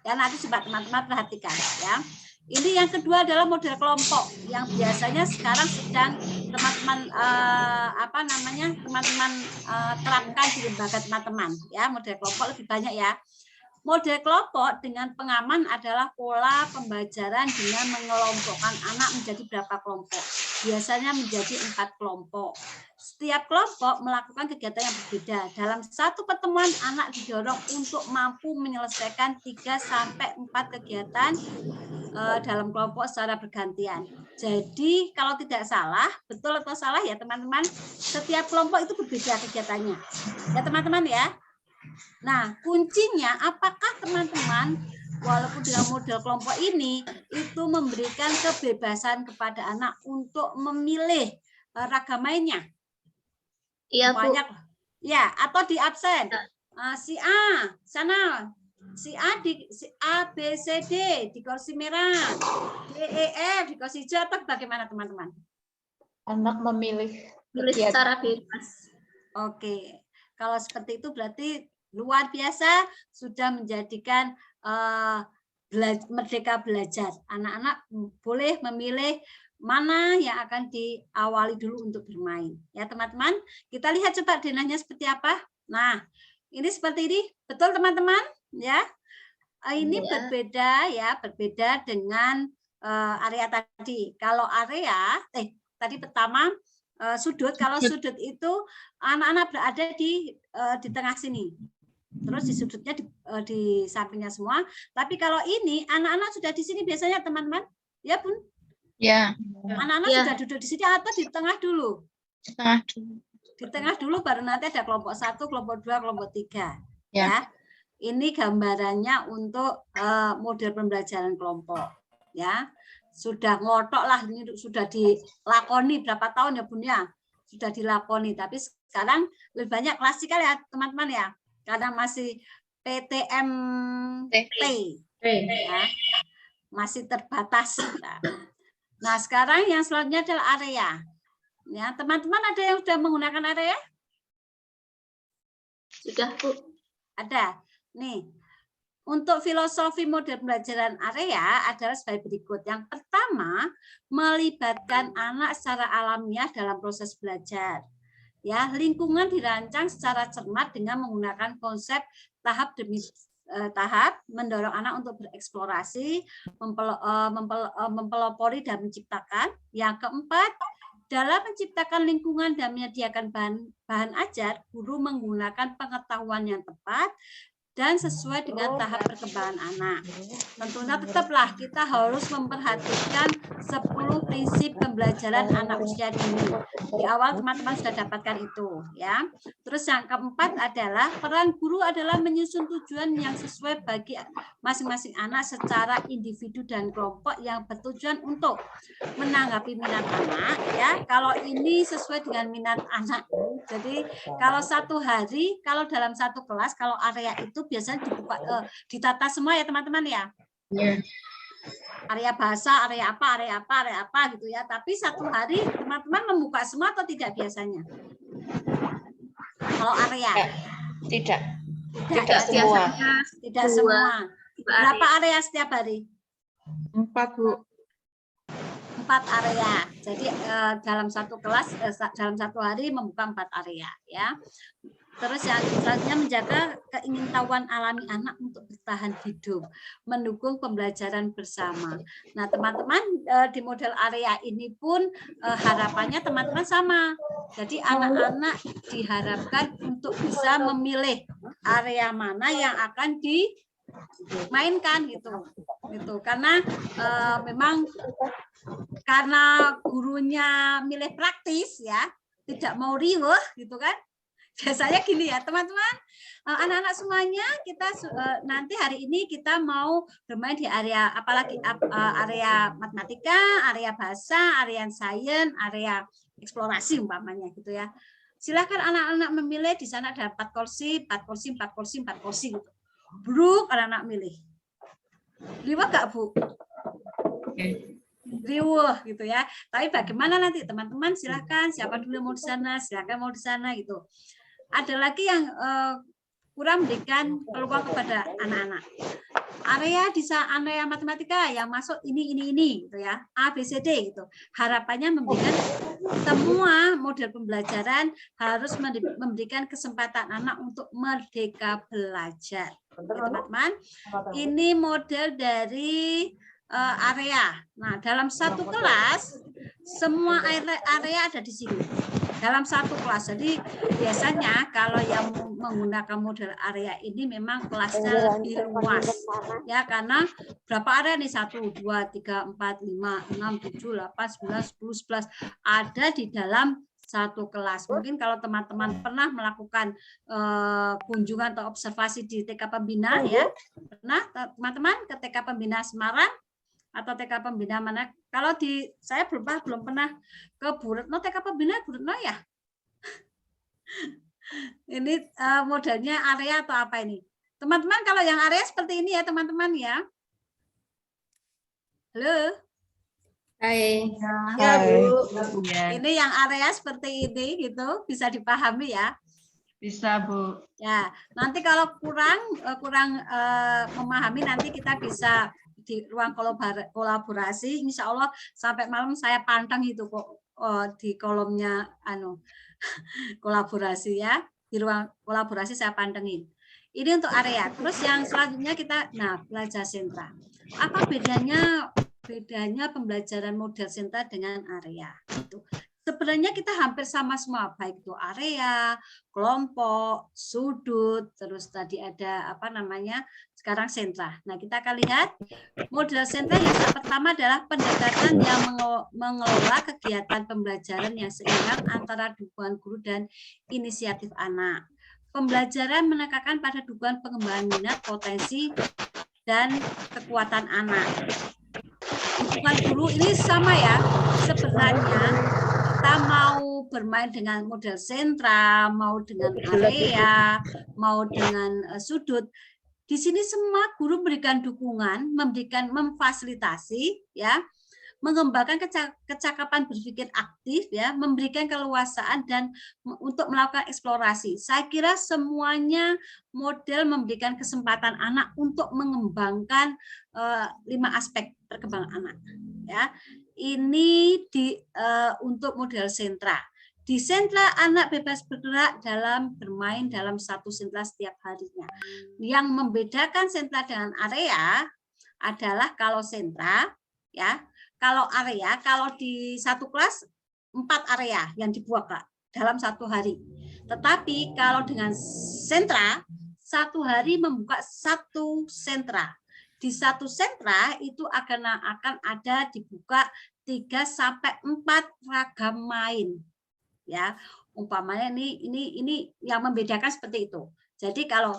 [SPEAKER 2] Ya, nanti coba teman-teman perhatikan ya. Ini yang kedua adalah model kelompok yang biasanya sekarang sedang teman-teman teman-teman terapkan di lembaga teman-teman ya. Model kelompok lebih banyak ya. Model kelompok dengan pengaman adalah pola pembelajaran dengan mengelompokkan anak menjadi berapa kelompok. Biasanya menjadi 4 kelompok. Setiap kelompok melakukan kegiatan yang berbeda. Dalam satu pertemuan, anak didorong untuk mampu menyelesaikan 3-4 kegiatan dalam kelompok secara bergantian. Jadi kalau tidak salah, betul atau salah ya teman-teman, setiap kelompok itu berbeda kegiatannya. Ya teman-teman ya. Nah, kuncinya apakah teman-teman walaupun dengan model kelompok ini itu memberikan kebebasan kepada anak untuk memilih ragam mainnya?
[SPEAKER 4] Iya, Bu.
[SPEAKER 2] Banyak ya, atau di absen. Si A sana si A, B, C, D di kursi merah, D, E, F di kursi hijau, atau bagaimana teman-teman?
[SPEAKER 5] Anak memilih
[SPEAKER 4] Pilih
[SPEAKER 5] kegiatan.
[SPEAKER 4] secara bebas.
[SPEAKER 2] Oke, kalau seperti itu berarti luar biasa sudah menjadikan merdeka belajar. Anak-anak boleh memilih mana yang akan diawali dulu untuk bermain. Ya teman-teman, kita lihat coba denahnya seperti apa. Nah, ini seperti ini, betul teman-teman? Ya, ini berbeda ya, berbeda dengan area tadi. Kalau area, tadi pertama sudut, kalau sudut itu anak-anak berada di tengah sini. Terus di sudutnya di sampingnya semua. Tapi kalau ini anak-anak sudah di sini biasanya teman-teman, ya Bun?
[SPEAKER 5] Ya.
[SPEAKER 2] Anak-anak sudah duduk di sini atau di tengah dulu?
[SPEAKER 5] Di tengah dulu.
[SPEAKER 2] Di tengah dulu baru nanti ada kelompok 1, kelompok 2, kelompok 3. Ya. Ini gambarannya untuk model pembelajaran kelompok. Ya. Sudah ngotok lah, ini sudah dilakoni berapa tahun ya Bun ya? Sudah dilakoni, tapi sekarang lebih banyak klasikal ya teman-teman ya. Karena masih PTMT ya, masih terbatas. Nah, sekarang yang selanjutnya adalah area. Ya, teman-teman ada yang sudah menggunakan area?
[SPEAKER 4] Sudah, Bu.
[SPEAKER 2] Ada. Nih, untuk filosofi model pembelajaran area adalah sebagai berikut. Yang pertama, melibatkan anak secara alamiah dalam proses belajar. Ya, lingkungan dirancang secara cermat dengan menggunakan konsep tahap demi tahap, mendorong anak untuk bereksplorasi, mempelopori dan menciptakan. Yang keempat, dalam menciptakan lingkungan dan menyediakan bahan ajar, guru menggunakan pengetahuan yang tepat dan sesuai dengan tahap perkembangan anak. Tentunya tetaplah kita harus memperhatikan 10 prinsip pembelajaran anak usia dini. Di awal teman-teman sudah dapatkan itu, ya. Terus yang keempat adalah peran guru adalah menyusun tujuan yang sesuai bagi masing-masing anak secara individu dan kelompok yang bertujuan untuk menanggapi minat anak, ya. Kalau ini sesuai dengan minat anak. Jadi kalau satu hari, kalau dalam satu kelas, kalau area itu biasanya dibuka, ditata semua ya teman-teman ya. Area bahasa, area apa gitu ya. Tapi satu hari teman-teman membuka semua atau tidak biasanya? Kalau area?
[SPEAKER 5] Tidak
[SPEAKER 2] Tidak
[SPEAKER 5] semua.
[SPEAKER 2] Tidak semua. Berapa area setiap hari?
[SPEAKER 5] 4, Bu.
[SPEAKER 2] 4 area. Jadi dalam satu kelas, dalam satu hari membuka 4 area ya. Terus yang selanjutnya menjaga keingintahuan alami anak untuk bertahan hidup, mendukung pembelajaran bersama. Nah, teman-teman di model area ini pun harapannya teman-teman sama. Jadi anak-anak diharapkan untuk bisa memilih area mana yang akan dimainkan gitu. Karena memang karena gurunya milih praktis ya, tidak mau riweh gitu kan. Biasanya gini ya teman-teman, anak-anak semuanya kita nanti hari ini kita mau bermain di area apalagi area matematika, area bahasa, area sains, area eksplorasi umpamanya gitu ya. Silakan anak-anak memilih, di sana ada 4 kursi gitu. Bruk anak-anak milih. Riweh gak Bu? Riweh gitu ya. Tapi bagaimana nanti teman-teman silakan siapa dulu mau di sana, silakan mau di sana gitu. Ada lagi yang kurang memberikan peluang kepada anak-anak. Area di area matematika yang masuk ini gitu ya. A, B, C, D gitu. Harapannya memberikan semua model pembelajaran harus memberikan kesempatan anak untuk merdeka belajar. Teman-teman, ini model dari area. Nah, dalam satu kelas semua area ada di sini. Dalam satu kelas. Jadi biasanya kalau yang menggunakan model area ini memang kelasnya lebih luas. Ya, karena berapa area nih? 1, 2, 3, 4, 5, 6, 7, 8, 9, 10, 11 ada di dalam satu kelas. Mungkin kalau teman-teman pernah melakukan kunjungan atau observasi di TK Pembina ya. Pernah teman-teman ke TK Pembina Semarang atau TK Pembina mana? Kalau di saya belum pernah ke Bu Retno, TK Pembina Bu Retno ya. Ini modelnya area atau apa ini? Teman-teman kalau yang area seperti ini ya teman-teman ya. Halo.
[SPEAKER 5] Hai.
[SPEAKER 1] Ya, Bu.
[SPEAKER 3] Ya,
[SPEAKER 2] Ini yang area seperti ini gitu bisa dipahami ya.
[SPEAKER 3] bisa Bu.
[SPEAKER 2] Ya, nanti kalau kurang memahami nanti kita bisa di ruang kolaborasi. Insya Allah sampai malam saya pantang itu kok di kolomnya kolaborasi ya. Di ruang kolaborasi saya pantengin. Ini untuk area. Terus yang selanjutnya kita belajar sentra. Apa bedanya pembelajaran model sentra dengan area? Itu sebenarnya kita hampir sama semua, baik itu area, kelompok, sudut, terus tadi ada sekarang sentra. Nah, kita akan lihat model sentra yang pertama adalah pendekatan yang mengelola kegiatan pembelajaran yang seimbang antara dukungan guru dan inisiatif anak. Pembelajaran menekankan pada dukungan pengembangan minat, potensi, dan kekuatan anak. Dukungan guru ini sama ya, sebenarnya kita mau bermain dengan model sentra, mau dengan area, mau dengan sudut. Di sini semua guru memberikan dukungan, memfasilitasi ya, mengembangkan kecakapan berpikir aktif ya, memberikan keleluasaan dan untuk melakukan eksplorasi. Saya kira semuanya model memberikan kesempatan anak untuk mengembangkan 5 aspek perkembangan anak ya. Ini untuk model sentra. Di sentra anak bebas bergerak bermain dalam satu sentra setiap harinya. Yang membedakan sentra dengan area adalah kalau sentra ya, kalau area, kalau di satu kelas 4 area yang dibuat dalam satu hari. Tetapi kalau dengan sentra, satu hari membuka satu sentra. Di satu sentra itu akan ada dibuka 3-4 ragam main. Ya, umpamanya ini yang membedakan seperti itu. Jadi kalau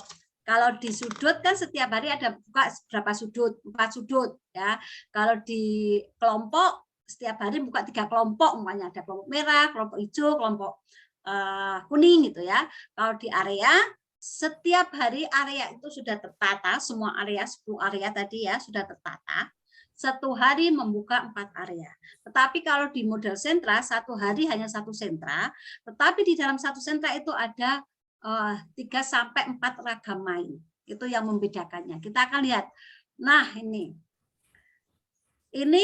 [SPEAKER 2] di sudut kan setiap hari ada buka berapa sudut, 4 sudut ya. Kalau di kelompok setiap hari buka 3 kelompok, umpamanya ada kelompok merah, kelompok hijau, kelompok kuning gitu ya. Kalau di area setiap hari area itu sudah tertata, semua area 10 area tadi ya sudah tertata. Satu hari membuka 4 area. Tetapi kalau di model sentra satu hari hanya satu sentra, tetapi di dalam satu sentra itu ada 3-4 ragam main. Itu yang membedakannya. Kita akan lihat. Nah, ini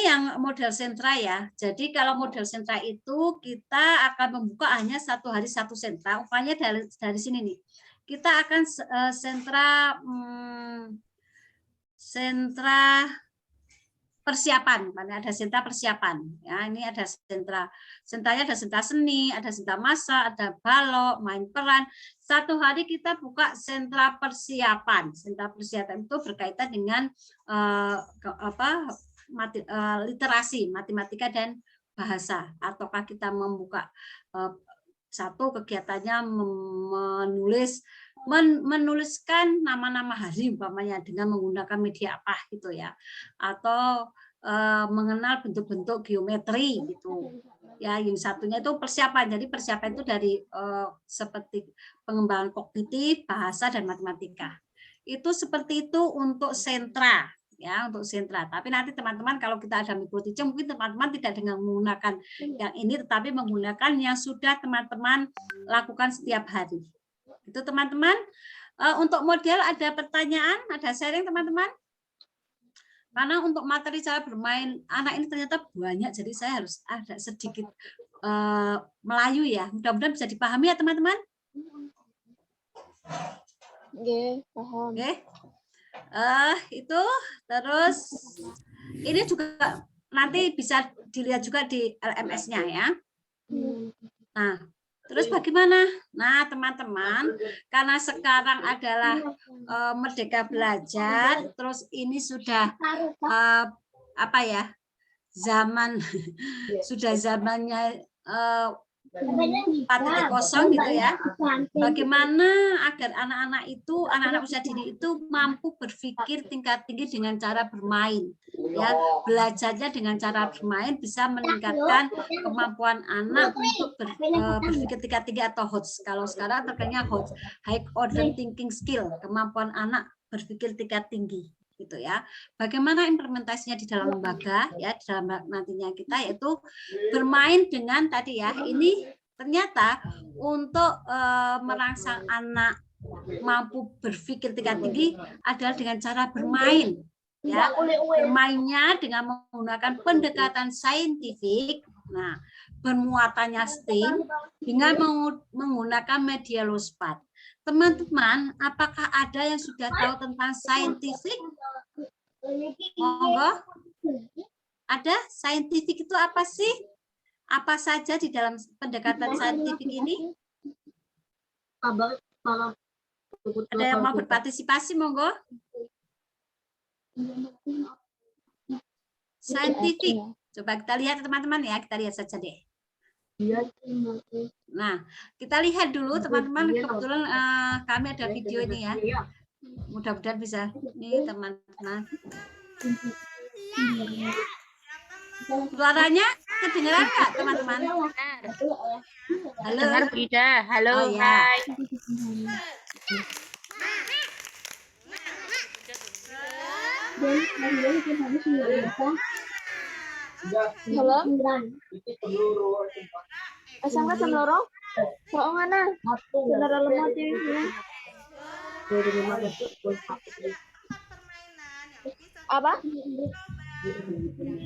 [SPEAKER 2] yang model sentra ya. Jadi kalau model sentra itu kita akan membuka hanya satu hari satu sentra. Umpamanya dari sini nih. Kita akan sentra persiapan, ada sentra persiapan. Ya, ini ada sentranya ada sentra seni, ada sentra masak, ada balok, main peran. Satu hari kita buka sentra persiapan. Sentra persiapan itu berkaitan dengan literasi, matematika dan bahasa. Ataukah kita membuka satu kegiatannya menuliskan nama-nama hari umpamanya dengan menggunakan media apa gitu ya, atau mengenal bentuk-bentuk geometri gitu ya. Yang satunya itu persiapan. Jadi persiapan itu dari seperti pengembangan kognitif, bahasa dan matematika. Itu seperti itu untuk sentra ya, untuk sentra. Tapi nanti teman-teman kalau kita ada micro teaching mungkin teman-teman tidak dengan menggunakan yang ini, tetapi menggunakan yang sudah teman-teman lakukan setiap hari. Itu teman-teman. Untuk model ada pertanyaan, ada sharing teman-teman? Karena untuk materi cara bermain anak ini ternyata banyak, jadi saya harus ada sedikit Melayu ya. Mudah-mudahan bisa dipahami ya teman-teman.
[SPEAKER 5] Oke, paham.
[SPEAKER 2] Oke. Itu terus ini juga nanti bisa dilihat juga di LMS-nya ya. Nah, terus bagaimana? Nah, teman-teman, karena sekarang adalah Merdeka Belajar, terus ini sudah zaman sudah zamannya 4.0 gitu ya. Bagaimana agar anak-anak usia dini itu mampu berpikir tingkat tinggi dengan cara bermain. Ya, belajarnya dengan cara bermain bisa meningkatkan kemampuan anak untuk berpikir tingkat tinggi atau HOTS. Kalau sekarang terkait HOTS, High Order Thinking Skill, kemampuan anak berpikir tingkat tinggi. Gitu ya. Bagaimana implementasinya di dalam lembaga ya, di dalam nantinya kita yaitu bermain dengan tadi ya, ini ternyata untuk merangsang anak mampu berpikir tingkat tinggi adalah dengan cara bermain ya, bermainnya dengan menggunakan pendekatan saintifik. Nah, bermuatannya STEAM dengan menggunakan media lospat. Teman-teman, apakah ada yang sudah tahu tentang saintifik? Monggo. Ada? Saintifik itu apa sih? Apa saja di dalam pendekatan saintifik ini? Ada yang mau berpartisipasi, monggo? Saintifik. Coba kita lihat teman-teman ya, kita lihat saja deh. Nah, kita lihat dulu teman-teman, kebetulan kami ada video ini ya. Mudah-mudahan bisa. Nih teman-teman. Suaranya kedengaran nggak teman-teman? Halo.
[SPEAKER 4] Dengar Bida. Halo,
[SPEAKER 2] Oh, ya.
[SPEAKER 4] hai.
[SPEAKER 5] Halo. SMK Semlorong. Kok mana? Saudara lemah ya. Apa?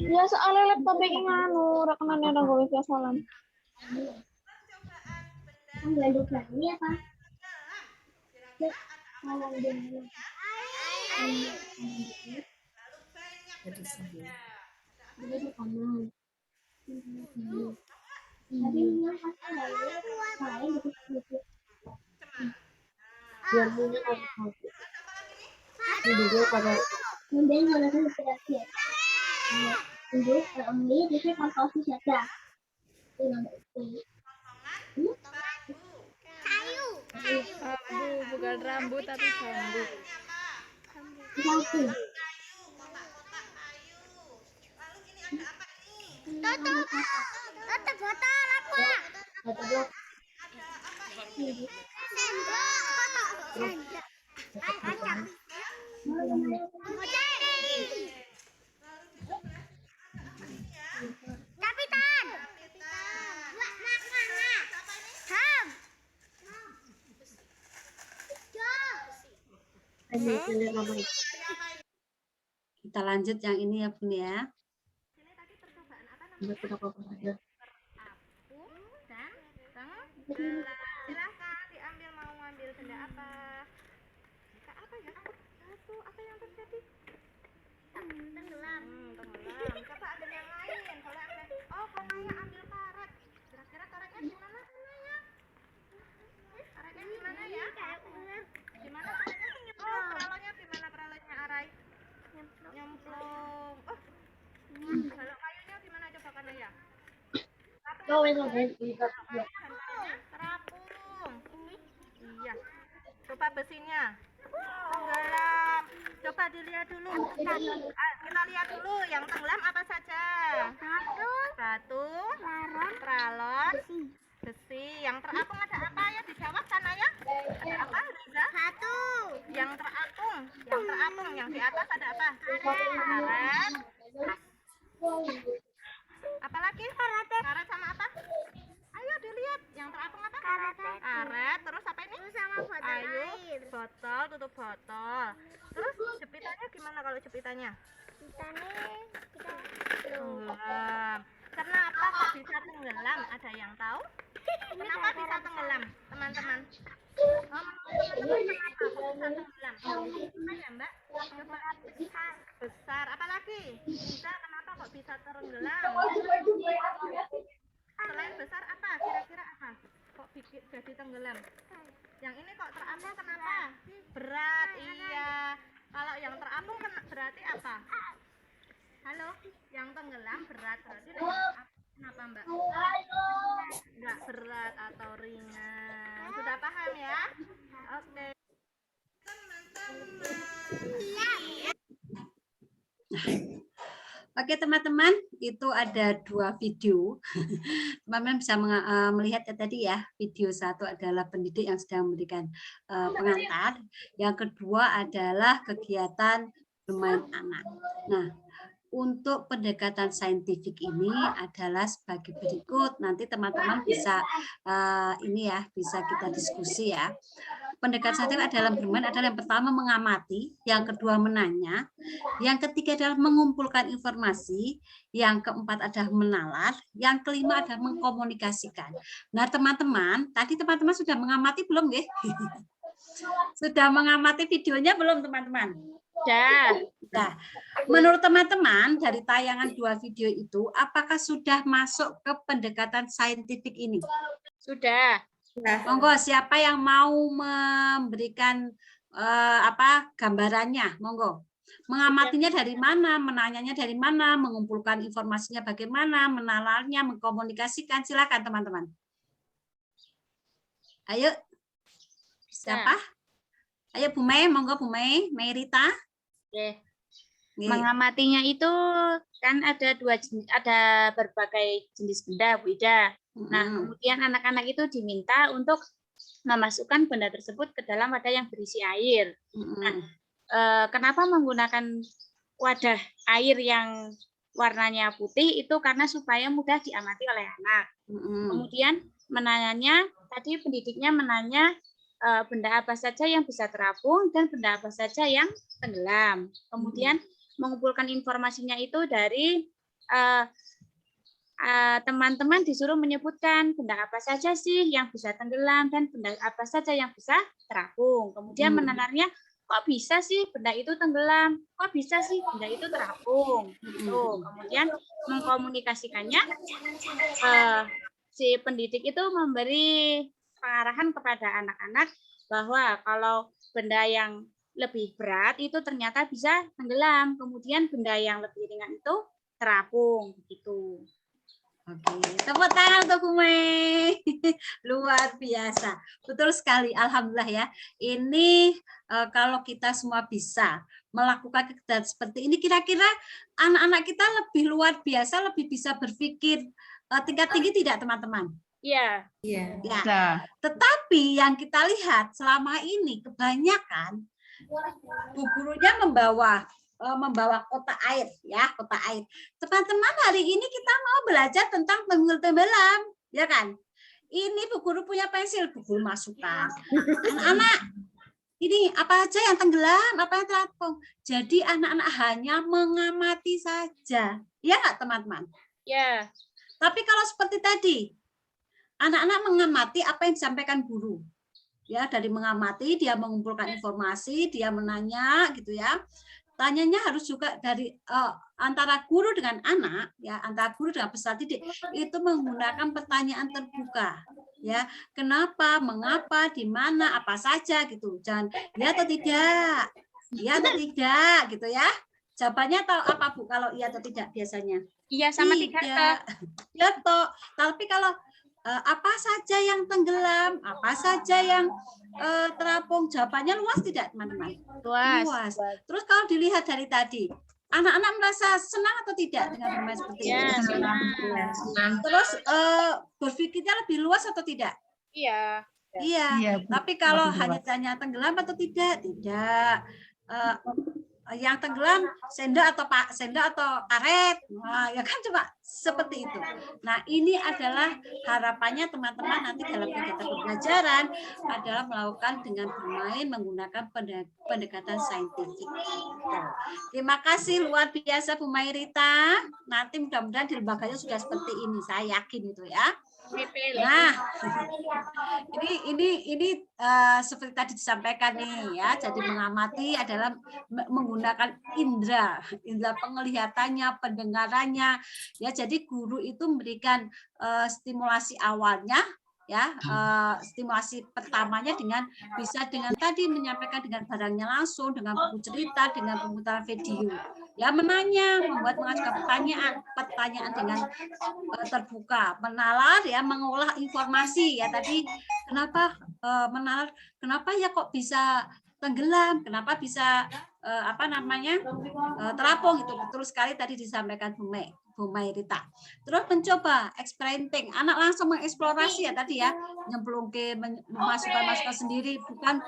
[SPEAKER 5] Ya soalnya laptop ini nganu, rekenannya ada gue via salam.
[SPEAKER 6] Bukan rambut tapi bambu.
[SPEAKER 2] Kita lanjut yang ini ya Bun ya.
[SPEAKER 6] Silahkan diambil, mau ngambil benda apa? Apa ya? Satu, apa yang terjadi? Tenggelam. Coba ambil yang lain. Kalau ambil, oh Kanaya ambil karet. Kira-kira karetnya di mana Kanaya? Karetnya di mana ya? Di mana karetnya? Oh, peralonnya di mana peralonnya Arai? Nyemplung. Oh, balok kayunya di mana coba Kanaya? Terapung. Iya. Coba besinya. Tenggelam. Coba dilihat dulu. Kita lihat dulu yang tenggelam apa saja. Batu. Pralon. Besi. Yang terapung ada apa ya? Dijawab sana ya. Ada apa Riza? Yang terapung. Yang di atas ada apa? Karet. Apalagi? Karet sama apa? Ayo dilihat. Yang terapung apa? Karet. Terus apa ini? Ayo, botol, tutup botol. Terus jepitannya gimana kalau jepitannya? Tenggelam. Kenapa kok bisa tenggelam? Ada yang tahu? Kenapa bisa tenggelam, teman-teman? Kenapa kok bisa tenggelam? Ya, Mbak. Coba besar. Apalagi? Bisa kenapa kok bisa tenggelam? Selain besar apa? Kira-kira apa? Kok jadi tenggelam? Yang ini kok terapung kenapa? Berat, iya. Kalau yang terapung berarti apa? Halo, yang tenggelam berat berarti Kenapa Mbak? Nggak berat atau ringan. Sudah paham ya? Oke.
[SPEAKER 2] Oke teman-teman, itu ada 2 video. Teman-teman bisa melihat ya tadi ya, video 1 adalah pendidik yang sedang memberikan pengantar, yang kedua adalah kegiatan bermain anak. Nah, untuk pendekatan saintifik ini adalah sebagai berikut. Nanti teman-teman bisa ini ya, bisa kita diskusi ya. Pendekatan saintifik adalah bermain adalah yang pertama mengamati, yang kedua menanya, yang ketiga adalah mengumpulkan informasi, yang keempat adalah menalar, yang kelima adalah mengkomunikasikan. Nah, teman-teman, tadi teman-teman sudah mengamati belum ya? Sudah mengamati videonya belum, teman-teman?
[SPEAKER 5] Sudah.
[SPEAKER 2] Nah, menurut teman-teman dari tayangan 2 video itu, apakah sudah masuk ke pendekatan saintifik ini?
[SPEAKER 5] Sudah.
[SPEAKER 2] Monggo, siapa yang mau memberikan gambarannya? Monggo. Mengamatinya dari mana, menanyanya dari mana, mengumpulkan informasinya bagaimana, menalarnya, mengkomunikasikan. Silakan teman-teman. Ayo. Siapa? Ayo Bu Mei, monggo Bu Mei, Rita.
[SPEAKER 5] Oke. Mengamatinya itu kan ada berbagai jenis benda, Bu Ida. Nah, kemudian anak-anak itu diminta untuk memasukkan benda tersebut ke dalam wadah yang berisi air. Nah, kenapa menggunakan wadah air yang warnanya putih itu karena supaya mudah diamati oleh anak. Kemudian menanyanya, tadi pendidiknya menanya benda apa saja yang bisa terapung dan benda apa saja yang tenggelam. Kemudian mengumpulkan informasinya itu dari teman-teman disuruh menyebutkan benda apa saja sih yang bisa tenggelam dan benda apa saja yang bisa terapung. Kemudian menalarnya, kok bisa sih benda itu tenggelam? Kok bisa sih benda itu terapung? Gitu. Kemudian mengkomunikasikannya, si pendidik itu memberi pengarahan kepada anak-anak bahwa kalau benda yang lebih berat itu ternyata bisa tenggelam. Kemudian benda yang lebih ringan itu terapung. Gitu.
[SPEAKER 2] Oke, tepuk tangan untuk Bu Mei. Luar biasa. Betul sekali, alhamdulillah ya. Ini kalau kita semua bisa melakukan kegiatan seperti ini, kira-kira anak-anak kita lebih luar biasa, lebih bisa berpikir tingkat tinggi tidak, teman-teman?
[SPEAKER 5] Iya.
[SPEAKER 2] Ya. Tetapi yang kita lihat selama ini kebanyakan Bu gurunya membawa kotak air ya, kotak air. Teman-teman, hari ini kita mau belajar tentang tenggelam, ya kan? Ini Bu guru punya pensil, Bu guru masukkan. Anak-anak, ini apa aja yang tenggelam, apa yang terapung. Jadi anak-anak hanya mengamati saja, ya nggak teman-teman?
[SPEAKER 5] Ya.
[SPEAKER 2] Tapi kalau seperti tadi, anak-anak mengamati apa yang disampaikan guru. Ya, dari mengamati dia mengumpulkan informasi, dia menanya gitu ya. Tanyanya harus juga dari antara guru dengan anak, ya, antara guru dengan peserta didik itu menggunakan pertanyaan terbuka, ya. Kenapa, mengapa, di mana, apa saja gitu. Jangan ya atau tidak, ya atau tidak gitu ya. Jawabannya tahu apa Bu kalau iya atau tidak biasanya?
[SPEAKER 5] Iya sama tidak.
[SPEAKER 2] Ya toh. Tapi kalau apa saja yang tenggelam, apa saja yang terapung, jawabannya luas tidak teman-teman? Luas. Terus kalau dilihat dari tadi, anak-anak merasa senang atau tidak dengan bermain seperti ini? Senang. Terus berpikirnya lebih luas atau tidak?
[SPEAKER 5] Iya.
[SPEAKER 2] Iya. Tapi kalau hanya tanya tenggelam atau tidak, tidak. Yang tenggelam sendok atau karet, nah, ya kan cuma seperti itu. Nah, ini adalah harapannya teman-teman nanti dalam kegiatan pembelajaran adalah melakukan dengan bermain menggunakan pendekatan saintifik. Terima kasih luar biasa Bu Mairita. Nanti mudah-mudahan di lembaganya sudah seperti ini, saya yakin itu ya. Nah, ini seperti tadi disampaikan nih ya. Jadi mengamati adalah menggunakan indera penglihatannya, pendengarannya. Ya, jadi guru itu memberikan stimulasi awalnya ya. Stimulasi pertamanya bisa dengan tadi menyampaikan dengan barangnya langsung, dengan buku cerita, dengan pemutaran video, ya, menanya, mengajukan pertanyaan dengan terbuka, menalar, ya, mengolah informasi, ya, tadi kenapa menalar, kenapa ya kok bisa tenggelam, kenapa bisa terapung, itu betul sekali tadi disampaikan Bu Mairita. Terus mencoba experimenting, anak langsung mengeksplorasi, ya, tadi ya, nyemplungke, memasukkan sendiri, bukan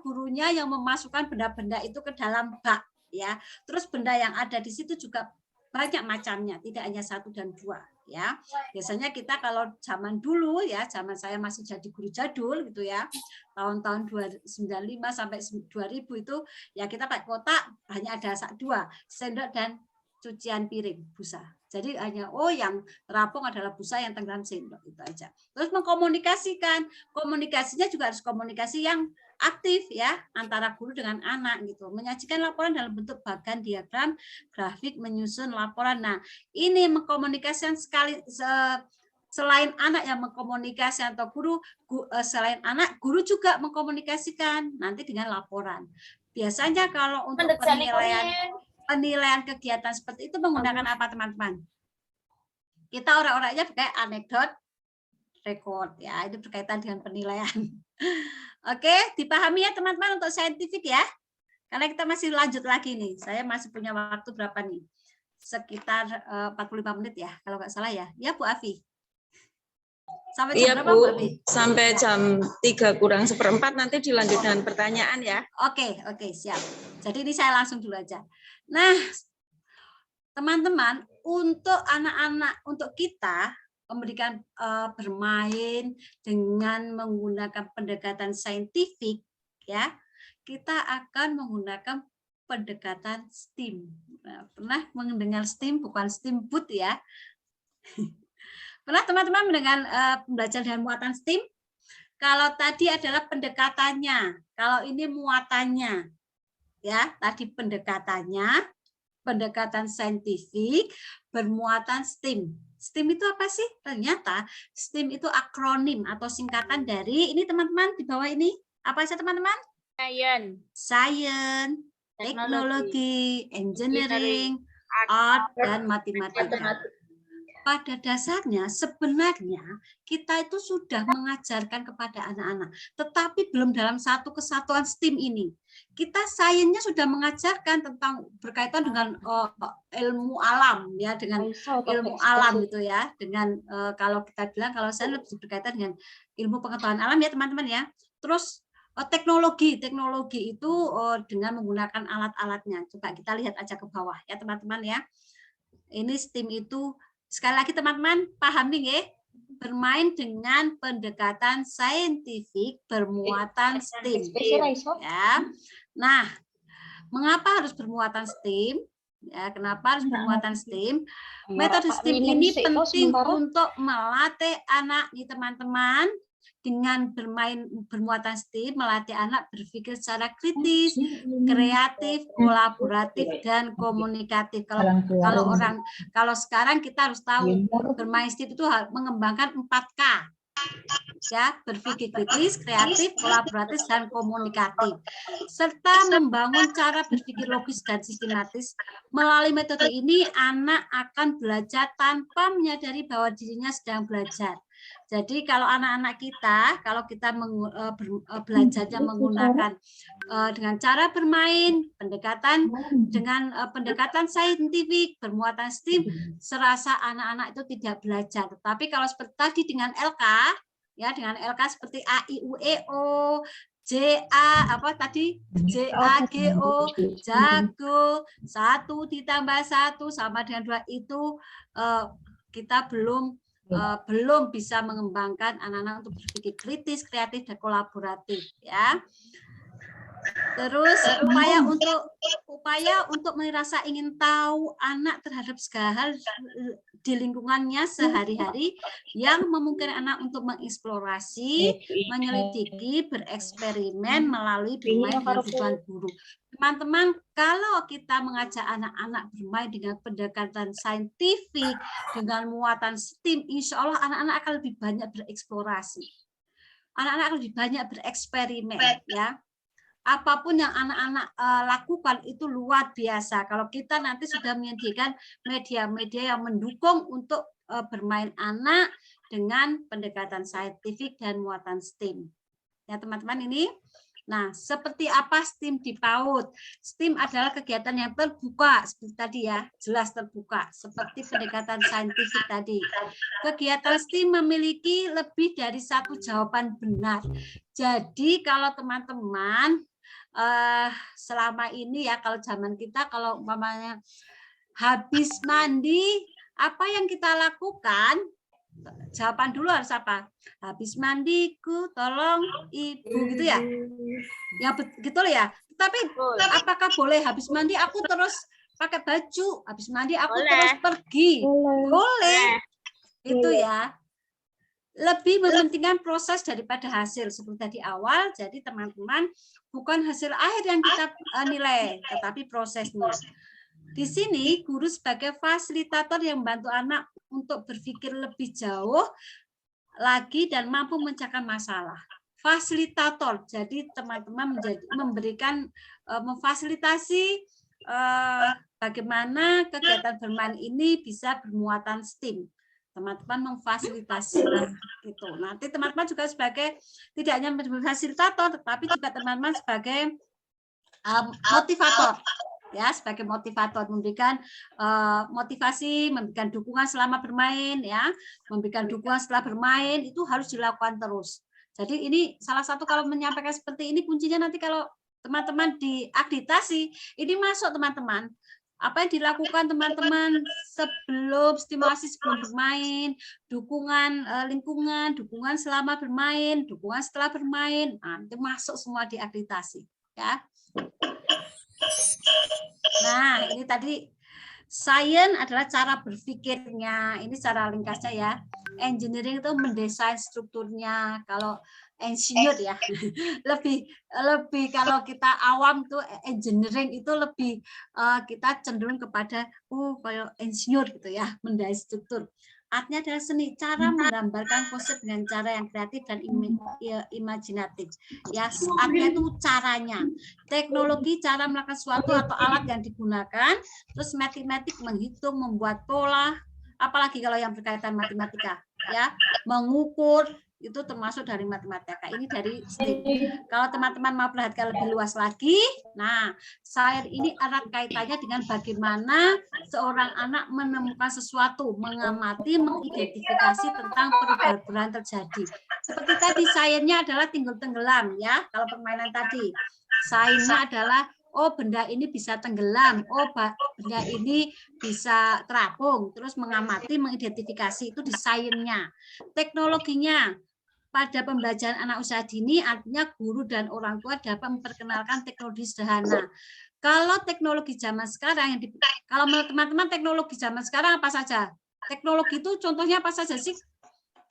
[SPEAKER 2] gurunya yang memasukkan benda-benda itu ke dalam bak, ya. Terus benda yang ada di situ juga banyak macamnya, tidak hanya 1 dan 2, ya. Biasanya kita kalau zaman dulu, ya, zaman saya masih jadi guru jadul gitu, ya, tahun-tahun 95 sampai 2000 itu, ya, kita pakai kotak hanya ada 2, sendok dan cucian piring, busa. Jadi hanya yang terapung adalah busa, yang tenggelam sendok, itu aja. Terus mengkomunikasikan, komunikasinya juga harus komunikasi yang aktif, ya, antara guru dengan anak gitu. Menyajikan laporan dalam bentuk bagan, diagram, grafik, menyusun laporan. Nah, ini mengkomunikasikan selain anak yang mengkomunikasi atau selain anak, guru juga mengkomunikasikan nanti dengan laporan. Biasanya kalau untuk penilaian kegiatan seperti itu menggunakan apa, teman-teman? Kita orang-orangnya pakai anekdot record, ya, itu berkaitan dengan penilaian. Oke, dipahami ya teman-teman untuk saintifik, ya. Karena kita masih lanjut lagi nih. Saya masih punya waktu berapa nih? Sekitar 45 menit ya, kalau nggak salah ya. Ya, Bu Afi. Sampai jam berapa, Bu Afi?
[SPEAKER 7] Sampai jam 3:04 nanti dilanjut dengan pertanyaan, ya.
[SPEAKER 2] Oke, siap. Jadi ini saya langsung dulu aja. Nah, teman-teman, untuk anak-anak, untuk kita memberikan bermain dengan menggunakan pendekatan saintifik, ya, kita akan menggunakan pendekatan STEAM. Nah, pernah mendengar STEAM, bukan steamboat, ya? Pernah teman-teman mendengar belajar dengan muatan STEAM? Kalau tadi adalah pendekatannya, kalau ini muatannya, ya. Tadi pendekatan saintifik bermuatan STEAM. STEAM itu apa sih? Ternyata STEAM itu akronim atau singkatan dari, ini teman-teman di bawah ini, apa sih teman-teman? Science, teknologi, engineering, art, dan matematika. Pada dasarnya sebenarnya kita itu sudah mengajarkan kepada anak-anak, tetapi belum dalam satu kesatuan STEAM ini. Kita sainsnya sudah mengajarkan tentang berkaitan dengan ilmu alam, ya, dengan ilmu alam gitu, ya, dengan kalau kita bilang, kalau saya lebih berkaitan dengan ilmu pengetahuan alam, ya teman-teman, ya. Terus teknologi itu dengan menggunakan alat-alatnya. Coba kita lihat aja ke bawah, ya teman-teman, ya. Ini STEAM itu, sekali lagi teman-teman, pahami ya, bermain dengan pendekatan saintifik bermuatan STEAM. Ya. Nah, mengapa harus bermuatan STEAM? Ya, kenapa harus bermuatan STEAM? Metode STEAM ini penting untuk melatih anak nih teman-teman. Dengan bermuatan STEAM, melatih anak berpikir secara kritis, kreatif, kolaboratif, dan komunikatif. Kalau sekarang kita harus tahu bermain STEAM itu mengembangkan 4K, ya, berpikir kritis, kreatif, kolaboratif, dan komunikatif, serta membangun cara berpikir logis dan sistematis. Melalui metode ini, anak akan belajar tanpa menyadari bahwa dirinya sedang belajar. Jadi kalau anak-anak kita, kalau kita belajarnya menggunakan dengan cara bermain, dengan pendekatan saintifik, bermuatan STEAM, serasa anak-anak itu tidak belajar. Tetapi kalau seperti tadi dengan LK, ya, dengan LK seperti A, I, U, E, O, JA, apa tadi? JAGO, jago, 1 ditambah 1 sama dengan 2, itu kita belum bisa mengembangkan anak-anak untuk berpikir kritis, kreatif, dan kolaboratif, ya. Terus upaya untuk rasa ingin tahu anak terhadap segala hal di lingkungannya sehari-hari yang memungkinkan anak untuk mengeksplorasi, menyelidiki, bereksperimen melalui bermain dengan dukungan guru. Teman-teman, kalau kita mengajak anak-anak bermain dengan pendekatan saintifik, dengan muatan STEAM, insya Allah anak-anak akan lebih banyak bereksplorasi. Anak-anak akan lebih banyak bereksperimen, ya. Apapun yang anak-anak lakukan itu luar biasa. Kalau kita nanti sudah menyediakan media-media yang mendukung untuk bermain anak dengan pendekatan saintifik dan muatan STEAM. Ya, teman-teman ini. Nah, seperti apa STEAM di PAUD? STEAM adalah kegiatan yang terbuka, seperti tadi ya, jelas terbuka, seperti pendekatan saintifik tadi. Kegiatan STEAM memiliki lebih dari satu jawaban benar. Jadi kalau teman-teman selama ini ya, kalau zaman kita, kalau umpamanya habis mandi, apa yang kita lakukan? Jawaban dulu harus apa? Habis mandiku tolong ibu, gitu ya. Ya gitu loh ya. Tapi apakah boleh habis mandi aku terus pakai baju, habis mandi aku terus pergi? Boleh. Itu ya. Lebih mementingkan proses daripada hasil seperti tadi awal. Jadi teman-teman, bukan hasil akhir yang kita nilai, tetapi prosesnya. Di sini guru sebagai fasilitator yang membantu anak untuk berpikir lebih jauh lagi dan mampu memecahkan masalah. Fasilitator, jadi teman-teman memberikan, memfasilitasi bagaimana kegiatan bermain ini bisa bermuatan STEAM. Teman-teman memfasilitasi itu. Nanti teman-teman juga sebagai tidak hanya fasilitator, tetapi juga teman-teman sebagai motivator. Ya, sebagai motivator, memberikan motivasi, memberikan dukungan selama bermain, ya, memberikan dukungan setelah bermain, itu harus dilakukan terus. Jadi ini salah satu, kalau menyampaikan seperti ini, kuncinya nanti kalau teman-teman diakreditasi, ini masuk teman-teman. Apa yang dilakukan teman-teman sebelum stimulasi sebelum bermain, dukungan lingkungan, dukungan selama bermain, dukungan setelah bermain, nanti masuk semua diakreditasi, ya. Nah, ini tadi sains adalah cara berpikirnya. Ini cara ringkasnya ya. Engineering itu mendesain strukturnya. Kalau insinyur ya, lebih kalau kita awam tuh engineering itu lebih kita cenderung kepada kayak insinyur gitu ya, mendesain struktur. Artinya adalah seni, cara menggambarkan konsep dengan cara yang kreatif dan imajinatif. Ya, artinya itu caranya. Teknologi, cara melakukan sesuatu atau alat yang digunakan, terus matematik menghitung, membuat pola, apalagi kalau yang berkaitan matematika, ya, mengukur, itu termasuk dari matematika. Ini dari STEAM. Kalau teman-teman mau perhatikan lebih luas lagi, nah, sains ini erat kaitannya dengan bagaimana seorang anak menemukan sesuatu, mengamati, mengidentifikasi tentang perubahan terjadi. Seperti tadi, sainsnya adalah tenggelam, ya. Kalau permainan tadi, sainsnya adalah benda ini bisa tenggelam, benda ini bisa terapung, terus mengamati, mengidentifikasi, itu di sainsnya. Teknologinya, pada pembelajaran anak usia dini, artinya guru dan orang tua dapat memperkenalkan teknologi sederhana. Kalau teknologi zaman sekarang, kalau menurut teman-teman teknologi zaman sekarang apa saja? Teknologi itu contohnya apa saja sih?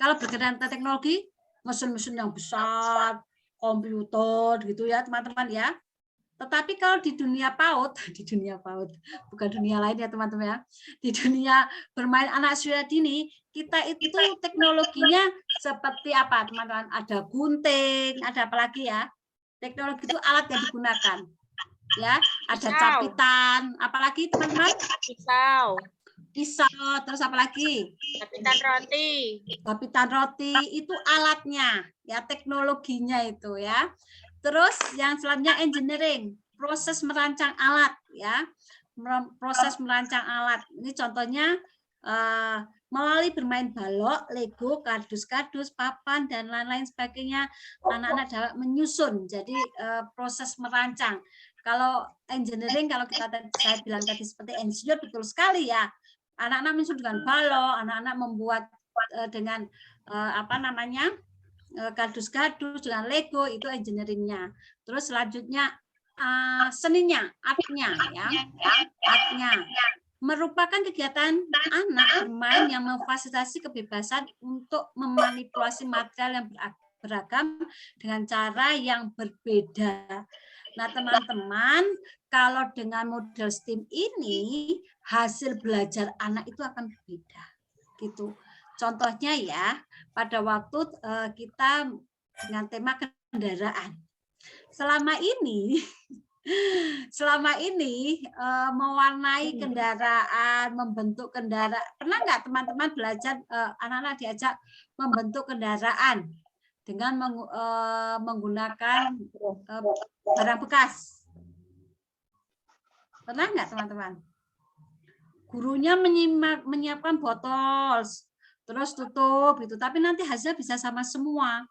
[SPEAKER 2] Kalau berkaitan teknologi, mesin-mesin yang besar, komputer gitu ya teman-teman ya. Tetapi kalau di dunia PAUD, bukan dunia lain ya teman-teman ya, di dunia bermain anak usia dini, kita itu teknologinya seperti apa teman-teman? Ada gunting, ada apa lagi ya? Teknologi itu alat yang digunakan, ya. Ada capitan, apalagi teman-teman? Pisau, terus apa lagi? Capitan roti itu alatnya, ya, teknologinya itu ya. Terus yang selanjutnya engineering, proses merancang alat, ya, proses merancang alat. Ini contohnya melalui bermain balok, Lego, kardus-kardus, papan dan lain-lain sebagainya, anak-anak dapat menyusun. Jadi proses merancang. Kalau engineering, kalau saya bilang tadi seperti insinyur, betul sekali ya. Anak-anak menyusun dengan balok, anak-anak membuat dengan apa namanya? Kardus-kardus dengan Lego, itu engineeringnya. Terus selanjutnya seninya, artnya ya, artnya merupakan kegiatan anak bermain yang memfasilitasi kebebasan untuk memanipulasi material yang beragam dengan cara yang berbeda. Nah, teman-teman, kalau dengan model STEAM ini, hasil belajar anak itu akan berbeda. Gitu. Contohnya ya, pada waktu kita dengan tema kendaraan. Selama ini mewarnai kendaraan, membentuk kendaraan. Pernah nggak teman-teman belajar anak-anak diajak membentuk kendaraan dengan menggunakan barang bekas? Pernah nggak teman-teman? Gurunya menyiapkan botol, terus tutup gitu. Tapi nanti hasilnya bisa sama semua.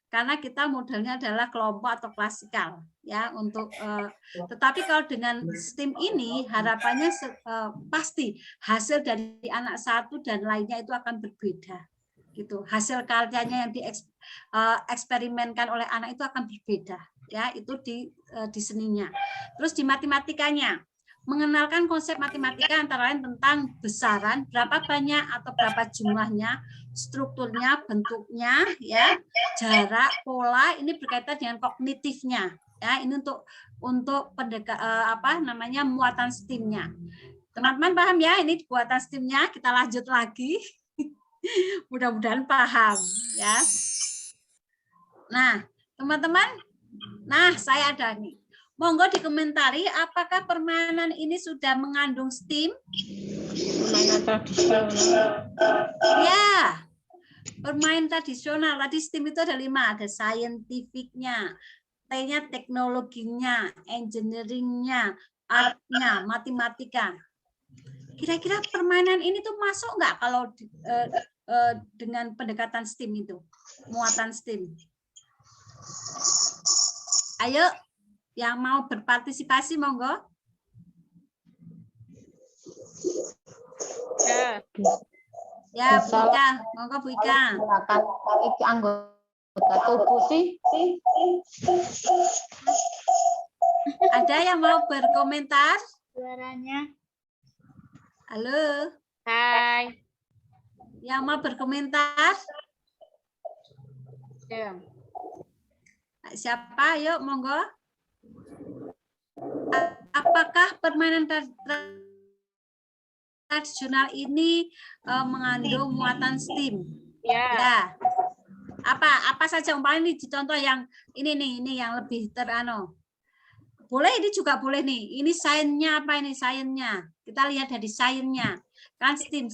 [SPEAKER 2] Karena kita modelnya adalah kelompok atau klasikal ya untuk tetapi kalau dengan STEAM ini harapannya pasti hasil dari anak satu dan lainnya itu akan berbeda gitu. Hasil karyanya yang dieksperimenkan oleh anak itu akan berbeda ya, itu di seninya. Terus di matematikanya mengenalkan konsep matematika antara lain tentang besaran, berapa banyak atau berapa jumlahnya, strukturnya, bentuknya, ya, jarak, pola, ini berkaitan dengan kognitifnya. Ya, ini untuk muatan STEAM-nya. Teman-teman paham ya, ini buatan STEAM-nya, kita lanjut lagi. Mudah-mudahan paham ya. Nah, teman-teman, saya ada nih. Monggo dikomentari apakah permainan ini sudah mengandung STEAM?
[SPEAKER 7] Permainan tradisional.
[SPEAKER 2] Ya, permainan tradisional. Tadi STEAM itu ada 5, ada scientific-nya, T-nya teknologinya, engineering-nya, art-nya, matematika. Kira-kira permainan ini tuh masuk nggak kalau dengan pendekatan STEAM itu, muatan STEAM? Ayo. Yang mau berpartisipasi, monggo. Ya, Bu Ika. Monggo, Bu Ika.
[SPEAKER 8] Anggota tubuh sih.
[SPEAKER 2] Ada yang mau berkomentar?
[SPEAKER 5] Suaranya.
[SPEAKER 2] Halo.
[SPEAKER 5] Hai.
[SPEAKER 2] Yang mau berkomentar?
[SPEAKER 5] Ya.
[SPEAKER 2] Siapa? Yuk, monggo. Apakah permainan tradisional ini mengandung muatan STEAM? Ya. Apa saja umpamanya ini contoh yang ini yang lebih boleh, ini juga boleh nih. Ini sainsnya apa ini sainsnya? Kita lihat dari sainsnya. Kan STEAM, sains